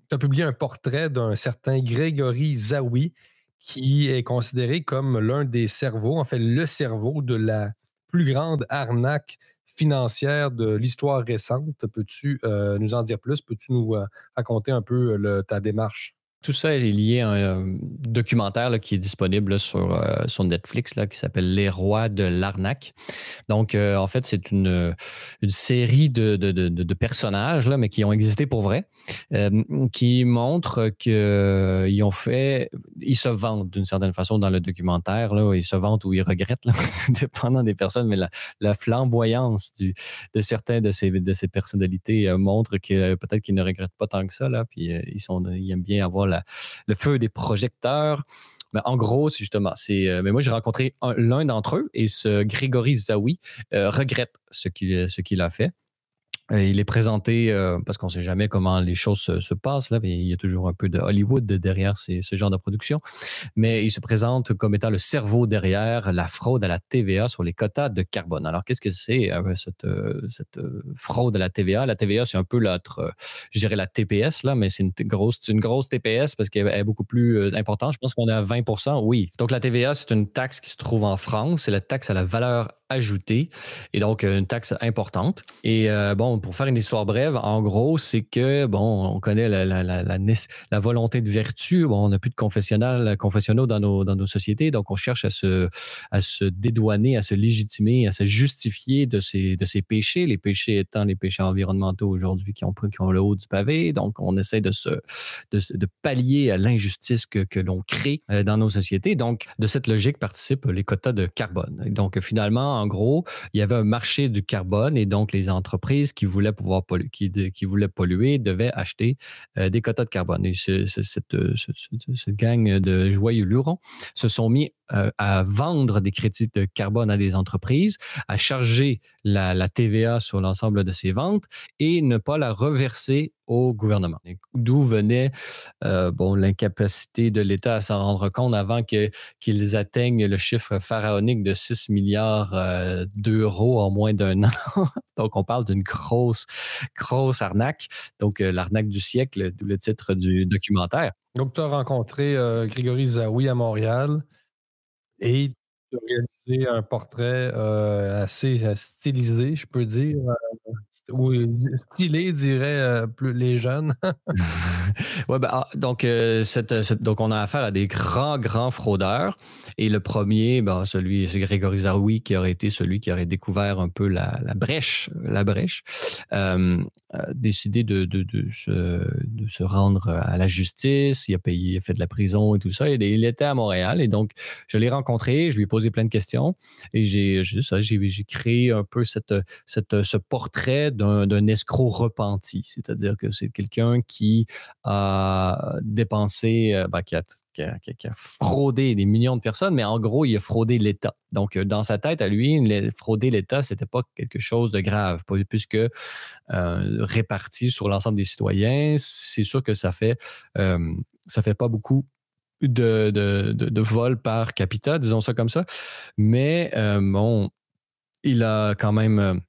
tu as publié un portrait d'un certain Grégory Zawi, qui est considéré comme l'un des cerveaux, en fait le cerveau de la plus grande arnaque financière de l'histoire récente. Peux-tu nous en dire plus? Peux-tu nous raconter un peu ta démarche? Tout ça est lié à un documentaire là, qui est disponible là, sur Netflix là, qui s'appelle Les Rois de l'arnaque. Donc, en fait, c'est une série de personnages, là, mais qui ont existé pour vrai, qui montrent qu'ils ont fait. Ils se vantent d'une certaine façon dans le documentaire. Là, ils se vantent ou ils regrettent, là, dépendant des personnes, mais la flamboyance de certains de ces personnalités montre que peut-être qu'ils ne regrettent pas tant que ça. Là, puis ils aiment bien avoir le feu des projecteurs. Mais en gros, c'est justement, mais moi, j'ai rencontré l'un d'entre eux et ce Grégory Zawi regrette ce qu'il a fait. Il est présenté, parce qu'on ne sait jamais comment les choses se passent, là, mais il y a toujours un peu de Hollywood derrière ce genre de production, mais il se présente comme étant le cerveau derrière la fraude à la TVA sur les quotas de carbone. Alors, qu'est-ce que c'est cette fraude à la TVA? La TVA, c'est un peu je dirais la TPS, là, mais c'est une grosse TPS parce qu'elle est beaucoup plus importante. Je pense qu'on est à 20%. Oui. Donc, la TVA, c'est une taxe qui se trouve en France. C'est la taxe à la valeur ajoutée et donc une taxe importante. Et pour faire une histoire brève, en gros, c'est que, on connaît la volonté de vertu. On n'a plus de confessionnaux dans nos sociétés, donc on cherche à se dédouaner, à se légitimer, à se justifier de ces péchés, les péchés étant les péchés environnementaux aujourd'hui qui ont le haut du pavé. Donc, on essaie de pallier à l'injustice que l'on crée dans nos sociétés. Donc, de cette logique participent les quotas de carbone. Donc, finalement, en gros, il y avait un marché du carbone et donc les entreprises qui voulaient polluer devaient acheter des quotas de carbone. Et cette gang de joyeux lurons se sont mis à vendre des crédits de carbone à des entreprises, à charger la TVA sur l'ensemble de ces ventes et ne pas la reverser au gouvernement. D'où venait l'incapacité de l'État à s'en rendre compte avant qu'ils atteignent le chiffre pharaonique de 6 milliards d'euros en moins d'un an. Donc, on parle d'une grosse arnaque. Donc, l'arnaque du siècle, d'où le titre du documentaire. Donc, tu as rencontré Grégory Zawi à Montréal et tu as réalisé un portrait assez stylisé, je peux dire. Ou stylé, diraient les jeunes. Ouais, donc on a affaire à des grands fraudeurs. Et le premier, c'est Grégory Zawi qui aurait été celui qui aurait découvert un peu la brèche, décidé de se rendre à la justice. Il a fait de la prison et tout ça. Et il était à Montréal et donc je l'ai rencontré, je lui ai posé plein de questions et j'ai créé un peu ce portrait d'un escroc repenti. C'est-à-dire que c'est quelqu'un qui a dépensé, qui a fraudé des millions de personnes, mais en gros, il a fraudé l'État. Donc, dans sa tête, à lui, frauder l'État, c'était pas quelque chose de grave, puisque réparti sur l'ensemble des citoyens, c'est sûr que ça fait pas beaucoup de vol par capita, disons ça comme ça. Mais il a quand même...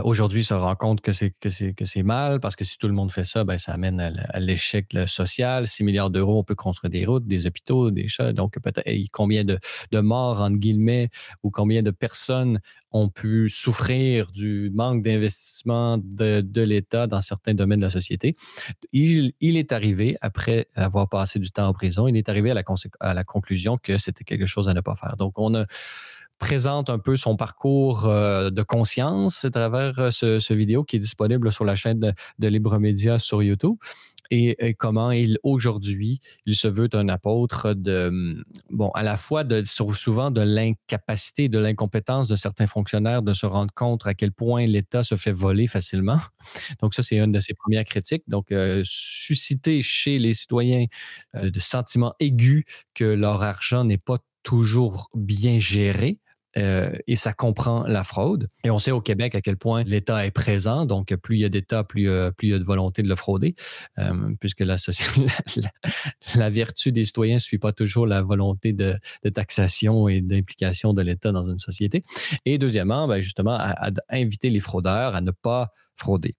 aujourd'hui, il se rend compte que c'est mal parce que si tout le monde fait ça, ça amène à l'échec social. 6 milliards d'euros, on peut construire des routes, des hôpitaux, des chats. Donc, peut-être combien de morts, entre guillemets, ou combien de personnes ont pu souffrir du manque d'investissement de l'État dans certains domaines de la société. Il est arrivé, après avoir passé du temps en prison, il est arrivé à la conclusion que c'était quelque chose à ne pas faire. Donc, on présente un peu son parcours de conscience à travers ce vidéo qui est disponible sur la chaîne de Libre Média sur YouTube et comment aujourd'hui, il se veut un apôtre à la fois souvent de l'incapacité, de l'incompétence de certains fonctionnaires de se rendre compte à quel point l'État se fait voler facilement. Donc ça, c'est une de ses premières critiques. Donc, susciter chez les citoyens de sentiments aigus que leur argent n'est pas toujours bien géré. Et ça comprend la fraude. Et on sait au Québec à quel point l'État est présent. Donc, plus il y a d'État, plus il y a de volonté de le frauder, puisque la vertu des citoyens ne suit pas toujours la volonté de taxation et d'implication de l'État dans une société. Et deuxièmement, justement, à inviter les fraudeurs à ne pas frauder.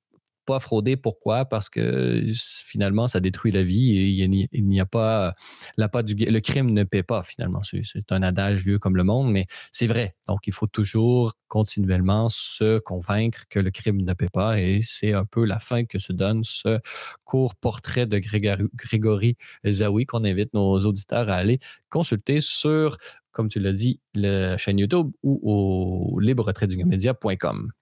pas frauder. Pourquoi? Parce que finalement, ça détruit la vie et il n'y a pas le crime ne paie pas finalement. C'est un adage vieux comme le monde, mais c'est vrai. Donc, il faut toujours continuellement se convaincre que le crime ne paie pas et c'est un peu la fin que se donne ce court portrait de Grégory Zawi qu'on invite nos auditeurs à aller consulter sur, comme tu l'as dit, la chaîne YouTube ou au libre-media.com.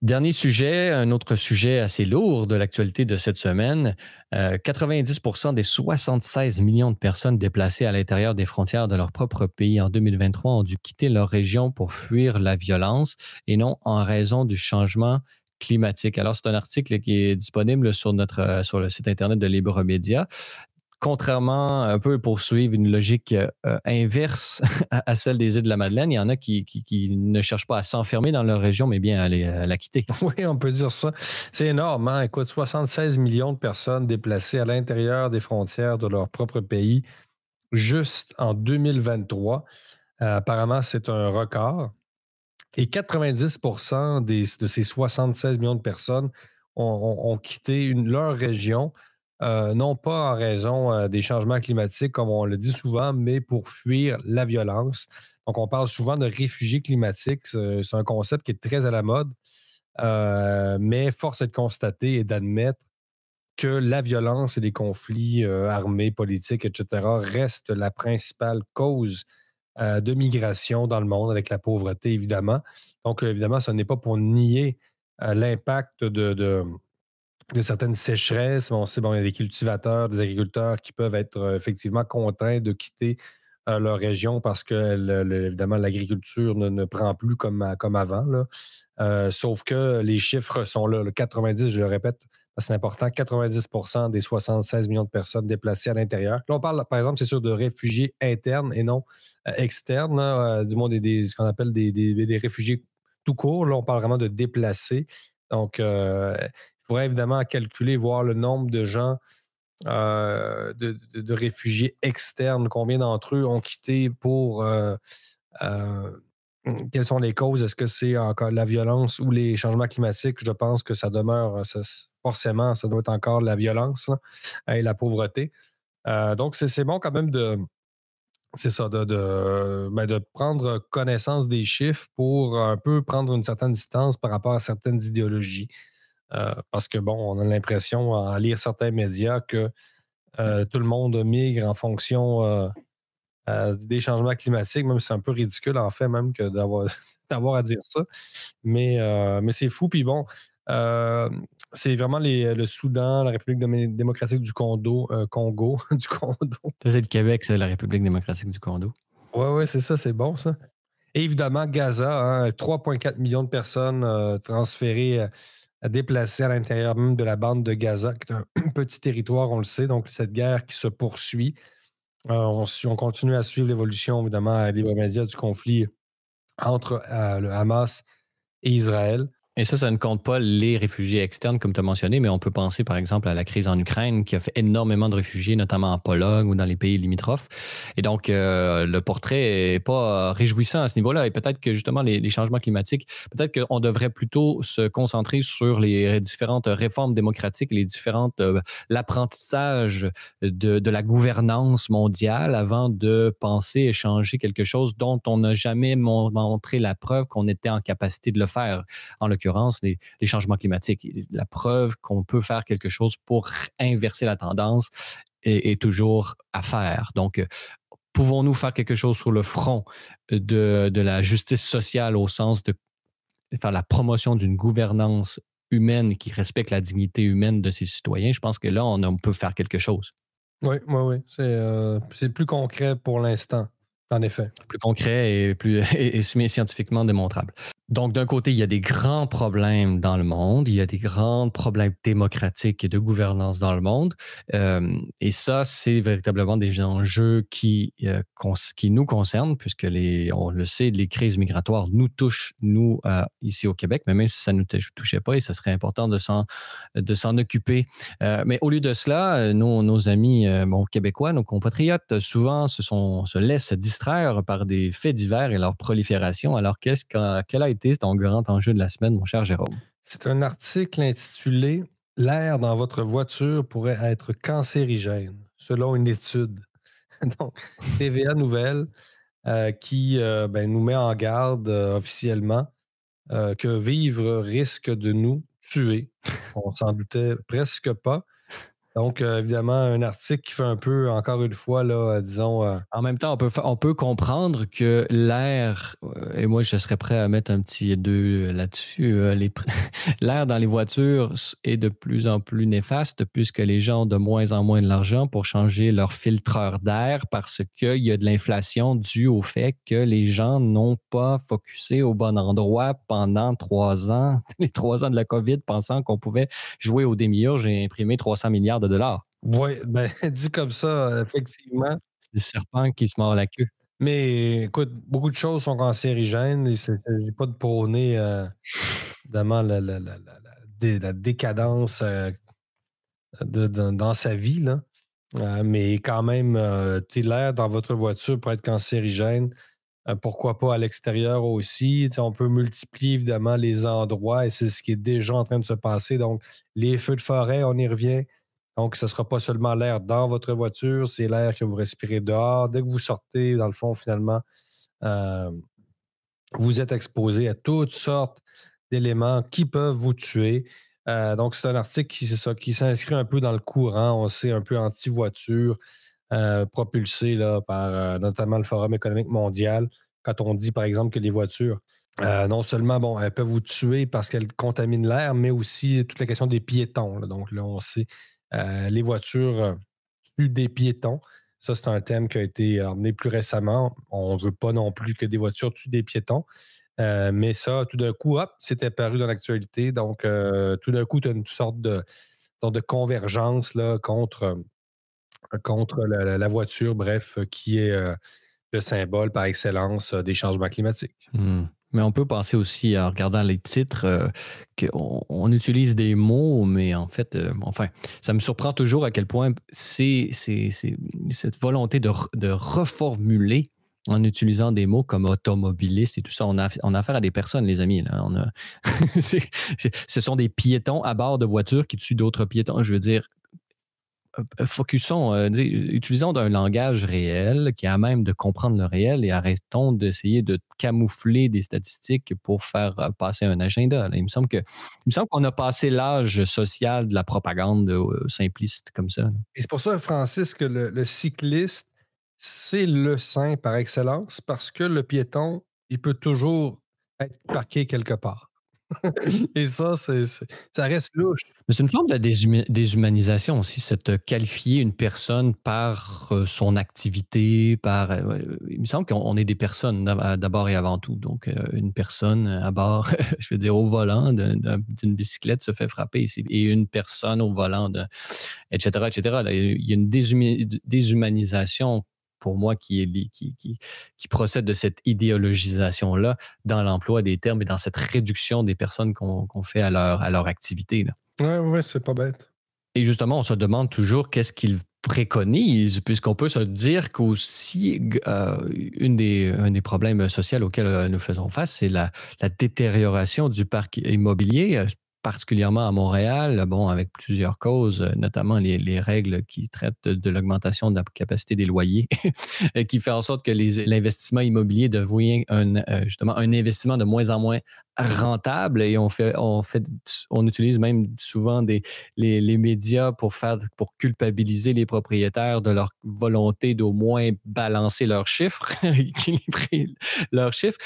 Dernier sujet, un autre sujet assez lourd de l'actualité de cette semaine. 90% des 76 millions de personnes déplacées à l'intérieur des frontières de leur propre pays en 2023 ont dû quitter leur région pour fuir la violence et non en raison du changement climatique. Alors, c'est un article qui est disponible sur le site Internet de Libre Média. Contrairement un peu pour suivre une logique inverse à celle des îles de la Madeleine, il y en a qui ne cherchent pas à s'enfermer dans leur région, mais bien à la quitter. Oui, on peut dire ça. C'est énorme, hein? Écoute, 76 millions de personnes déplacées à l'intérieur des frontières de leur propre pays juste en 2023. Apparemment, c'est un record. Et 90% de ces 76 millions de personnes ont quitté leur région, non pas en raison des changements climatiques, comme on le dit souvent, mais pour fuir la violence. Donc, on parle souvent de réfugiés climatiques. C'est un concept qui est très à la mode, mais force est de constater et d'admettre que la violence et les conflits armés, politiques, etc., restent la principale cause de migration dans le monde, avec la pauvreté, évidemment. Donc, évidemment, ce n'est pas pour nier l'impact de certaines sécheresses. On sait, il y a des cultivateurs, des agriculteurs qui peuvent être effectivement contraints de quitter leur région parce que, évidemment, l'agriculture ne prend plus comme avant, là. Sauf que les chiffres sont là. Le 90, je le répète, c'est important, 90% des 76 millions de personnes déplacées à l'intérieur. Là, on parle, par exemple, c'est sûr, de réfugiés internes et non externes, là, du moins ce qu'on appelle des réfugiés tout court. Là, on parle vraiment de déplacés. Donc, il faudrait évidemment calculer, voir le nombre de gens, de réfugiés externes, combien d'entre eux ont quitté pour... quelles sont les causes? Est-ce que c'est encore la violence ou les changements climatiques? Je pense que ça demeure, forcément, ça doit être encore la violence là, et la pauvreté. Donc, c'est bon quand même de prendre connaissance des chiffres pour un peu prendre une certaine distance par rapport à certaines idéologies. Parce que, bon, on a l'impression, à lire certains médias, que tout le monde migre en fonction des changements climatiques. Même c'est un peu ridicule, en fait, même que d'avoir à dire ça. Mais c'est fou. Puis bon, c'est vraiment le Soudan, la République démocratique du Congo. Du Congo. Ça, c'est le Québec, c'est la République démocratique du Congo. Oui, c'est ça, c'est bon, ça. Et évidemment, Gaza, 3,4 millions de personnes transférées, déplacées à l'intérieur même de la bande de Gaza, qui est un petit territoire, on le sait. Donc, cette guerre qui se poursuit. On continue à suivre l'évolution, évidemment, à Libre Média du conflit entre le Hamas et Israël. Et ça ne compte pas les réfugiés externes, comme tu as mentionné, mais on peut penser, par exemple, à la crise en Ukraine, qui a fait énormément de réfugiés, notamment en Pologne ou dans les pays limitrophes. Et donc, le portrait n'est pas réjouissant à ce niveau-là. Et peut-être que, justement, les changements climatiques, peut-être qu'on devrait plutôt se concentrer sur les différentes réformes démocratiques, l'apprentissage de la gouvernance mondiale avant de penser et changer quelque chose dont on n'a jamais montré la preuve qu'on était en capacité de le faire. En l'occurrence, les changements climatiques. La preuve qu'on peut faire quelque chose pour inverser la tendance est toujours à faire. Donc, pouvons-nous faire quelque chose sur le front de la justice sociale au sens de faire la promotion d'une gouvernance humaine qui respecte la dignité humaine de ses citoyens? Je pense que là, on peut faire quelque chose. Oui. C'est plus concret pour l'instant, en effet. Plus concret et scientifiquement démontrable. Donc, d'un côté, il y a des grands problèmes dans le monde, il y a des grands problèmes démocratiques et de gouvernance dans le monde. Et ça, c'est véritablement des enjeux qui nous concernent, puisque on le sait, les crises migratoires nous touchent, nous, ici au Québec, mais même si ça ne nous touchait pas, et ça serait important de s'en occuper. Mais au lieu de cela, nos amis québécois, nos compatriotes, souvent se laissent distraire par des faits divers et leur prolifération. Alors, quel a été ton grand enjeu de la semaine, mon cher Jérôme? C'est un article intitulé l'air dans votre voiture pourrait être cancérigène, selon une étude. Donc, TVA Nouvelle qui nous met en garde officiellement que vivre risque de nous tuer. On s'en doutait presque pas. Donc, évidemment, un article qui fait un peu, encore une fois, là, disons. En même temps, on peut comprendre que l'air, et moi je serais prêt à mettre un petit 2 là-dessus, l'air dans les voitures est de plus en plus néfaste puisque les gens ont de moins en moins de l'argent pour changer leur filtreur d'air parce qu'il y a de l'inflation due au fait que les gens n'ont pas focusé au bon endroit pendant 3 ans, les 3 ans de la COVID, pensant qu'on pouvait jouer au démiurge et imprimer 300 milliards de dollars. Oui, ben, dit comme ça, effectivement. C'est le serpent qui se mord la queue. Mais écoute, beaucoup de choses sont cancérigènes. Il ne s'agit pas de prôner, évidemment, la décadence dans sa vie, là. Mais quand même, l'air dans votre voiture peut être cancérigène. Pourquoi pas à l'extérieur aussi? On peut multiplier évidemment les endroits et c'est ce qui est déjà en train de se passer. Donc, les feux de forêt, on y revient. Donc, ce ne sera pas seulement l'air dans votre voiture, c'est l'air que vous respirez dehors. Dès que vous sortez, dans le fond, finalement, euh, vous êtes exposé à toutes sortes d'éléments qui peuvent vous tuer. Donc, c'est un article qui s'inscrit un peu dans le courant, on sait, un peu anti-voiture, propulsé là, par notamment le Forum économique mondial. Quand on dit, par exemple, que les voitures, non seulement, elles peuvent vous tuer parce qu'elles contaminent l'air, mais aussi toute la question des piétons, là. Donc là, on sait, les voitures tuent des piétons. Ça, c'est un thème qui a été emmené plus récemment. On ne veut pas non plus que des voitures tuent des piétons. Mais ça, tout d'un coup, hop, c'est apparu dans l'actualité. Donc, tout d'un coup, tu as une sorte de convergence là, contre la voiture, bref, qui est le symbole par excellence des changements climatiques. Mais on peut penser aussi, en regardant les titres, qu'on utilise des mots, mais en fait, ça me surprend toujours à quel point c'est cette volonté de reformuler en utilisant des mots comme automobiliste et tout ça. On a affaire à des personnes, les amis. Là. Ce sont des piétons à bord de voitures qui tuent d'autres piétons. Je veux dire, utilisons un langage réel qui est à même de comprendre le réel et arrêtons d'essayer de camoufler des statistiques pour faire passer un agenda. Là. Il me semble qu'on a passé l'âge social de la propagande simpliste comme ça. Là. Et c'est pour ça, Francis, que le cycliste, c'est le saint par excellence parce que le piéton, il peut toujours être parqué quelque part. Et ça, ça reste louche. Mais c'est une forme de déshumanisation aussi, c'est qualifier une personne par son activité, il me semble qu'on est des personnes d'abord et avant tout. Donc, une personne à bord, je veux dire, au volant d'une bicyclette se fait frapper et une personne au volant, etc., etc. Là, il y a une déshumanisation pour moi, qui procède de cette idéologisation-là dans l'emploi des termes et dans cette réduction des personnes qu'on fait à leur activité. Oui, c'est pas bête. Et justement, on se demande toujours qu'est-ce qu'ils préconisent, puisqu'on peut se dire qu'aussi, un des problèmes sociaux auxquels nous faisons face, c'est la détérioration du parc immobilier, particulièrement à Montréal, avec plusieurs causes, notamment les règles qui traitent de l'augmentation de la capacité des loyers, qui fait en sorte que l'investissement immobilier devient justement un investissement de moins en moins rentable et on utilise même souvent les médias pour culpabiliser les propriétaires de leur volonté d'au moins balancer leurs chiffres, équilibrer leurs chiffres.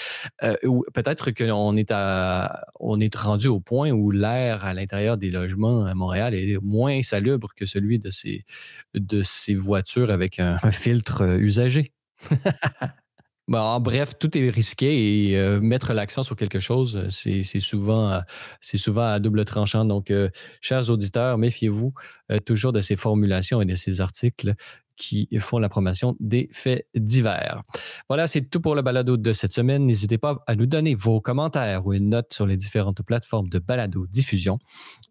Ou peut-être qu'on est rendu au point où l'air à l'intérieur des logements à Montréal est moins salubre que celui de ces voitures avec un filtre usagé. Bon, en bref, tout est risqué et mettre l'accent sur quelque chose, c'est souvent à double tranchant. Donc, chers auditeurs, méfiez-vous toujours de ces formulations et de ces articles qui font la promotion des faits divers. Voilà, c'est tout pour le balado de cette semaine. N'hésitez pas à nous donner vos commentaires ou une note sur les différentes plateformes de balado-diffusion.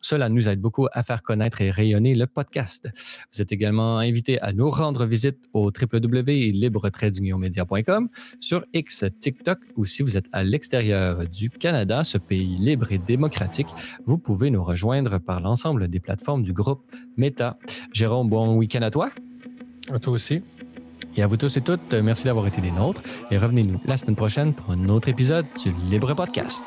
Cela nous aide beaucoup à faire connaître et rayonner le podcast. Vous êtes également invité à nous rendre visite au www.libre-media.com, sur X, TikTok, ou si vous êtes à l'extérieur du Canada, ce pays libre et démocratique, vous pouvez nous rejoindre par l'ensemble des plateformes du groupe Meta. Jérôme, bon week-end à toi. À toi aussi. Et à vous tous et toutes, merci d'avoir été des nôtres et revenez-nous la semaine prochaine pour un autre épisode du Libre Podcast.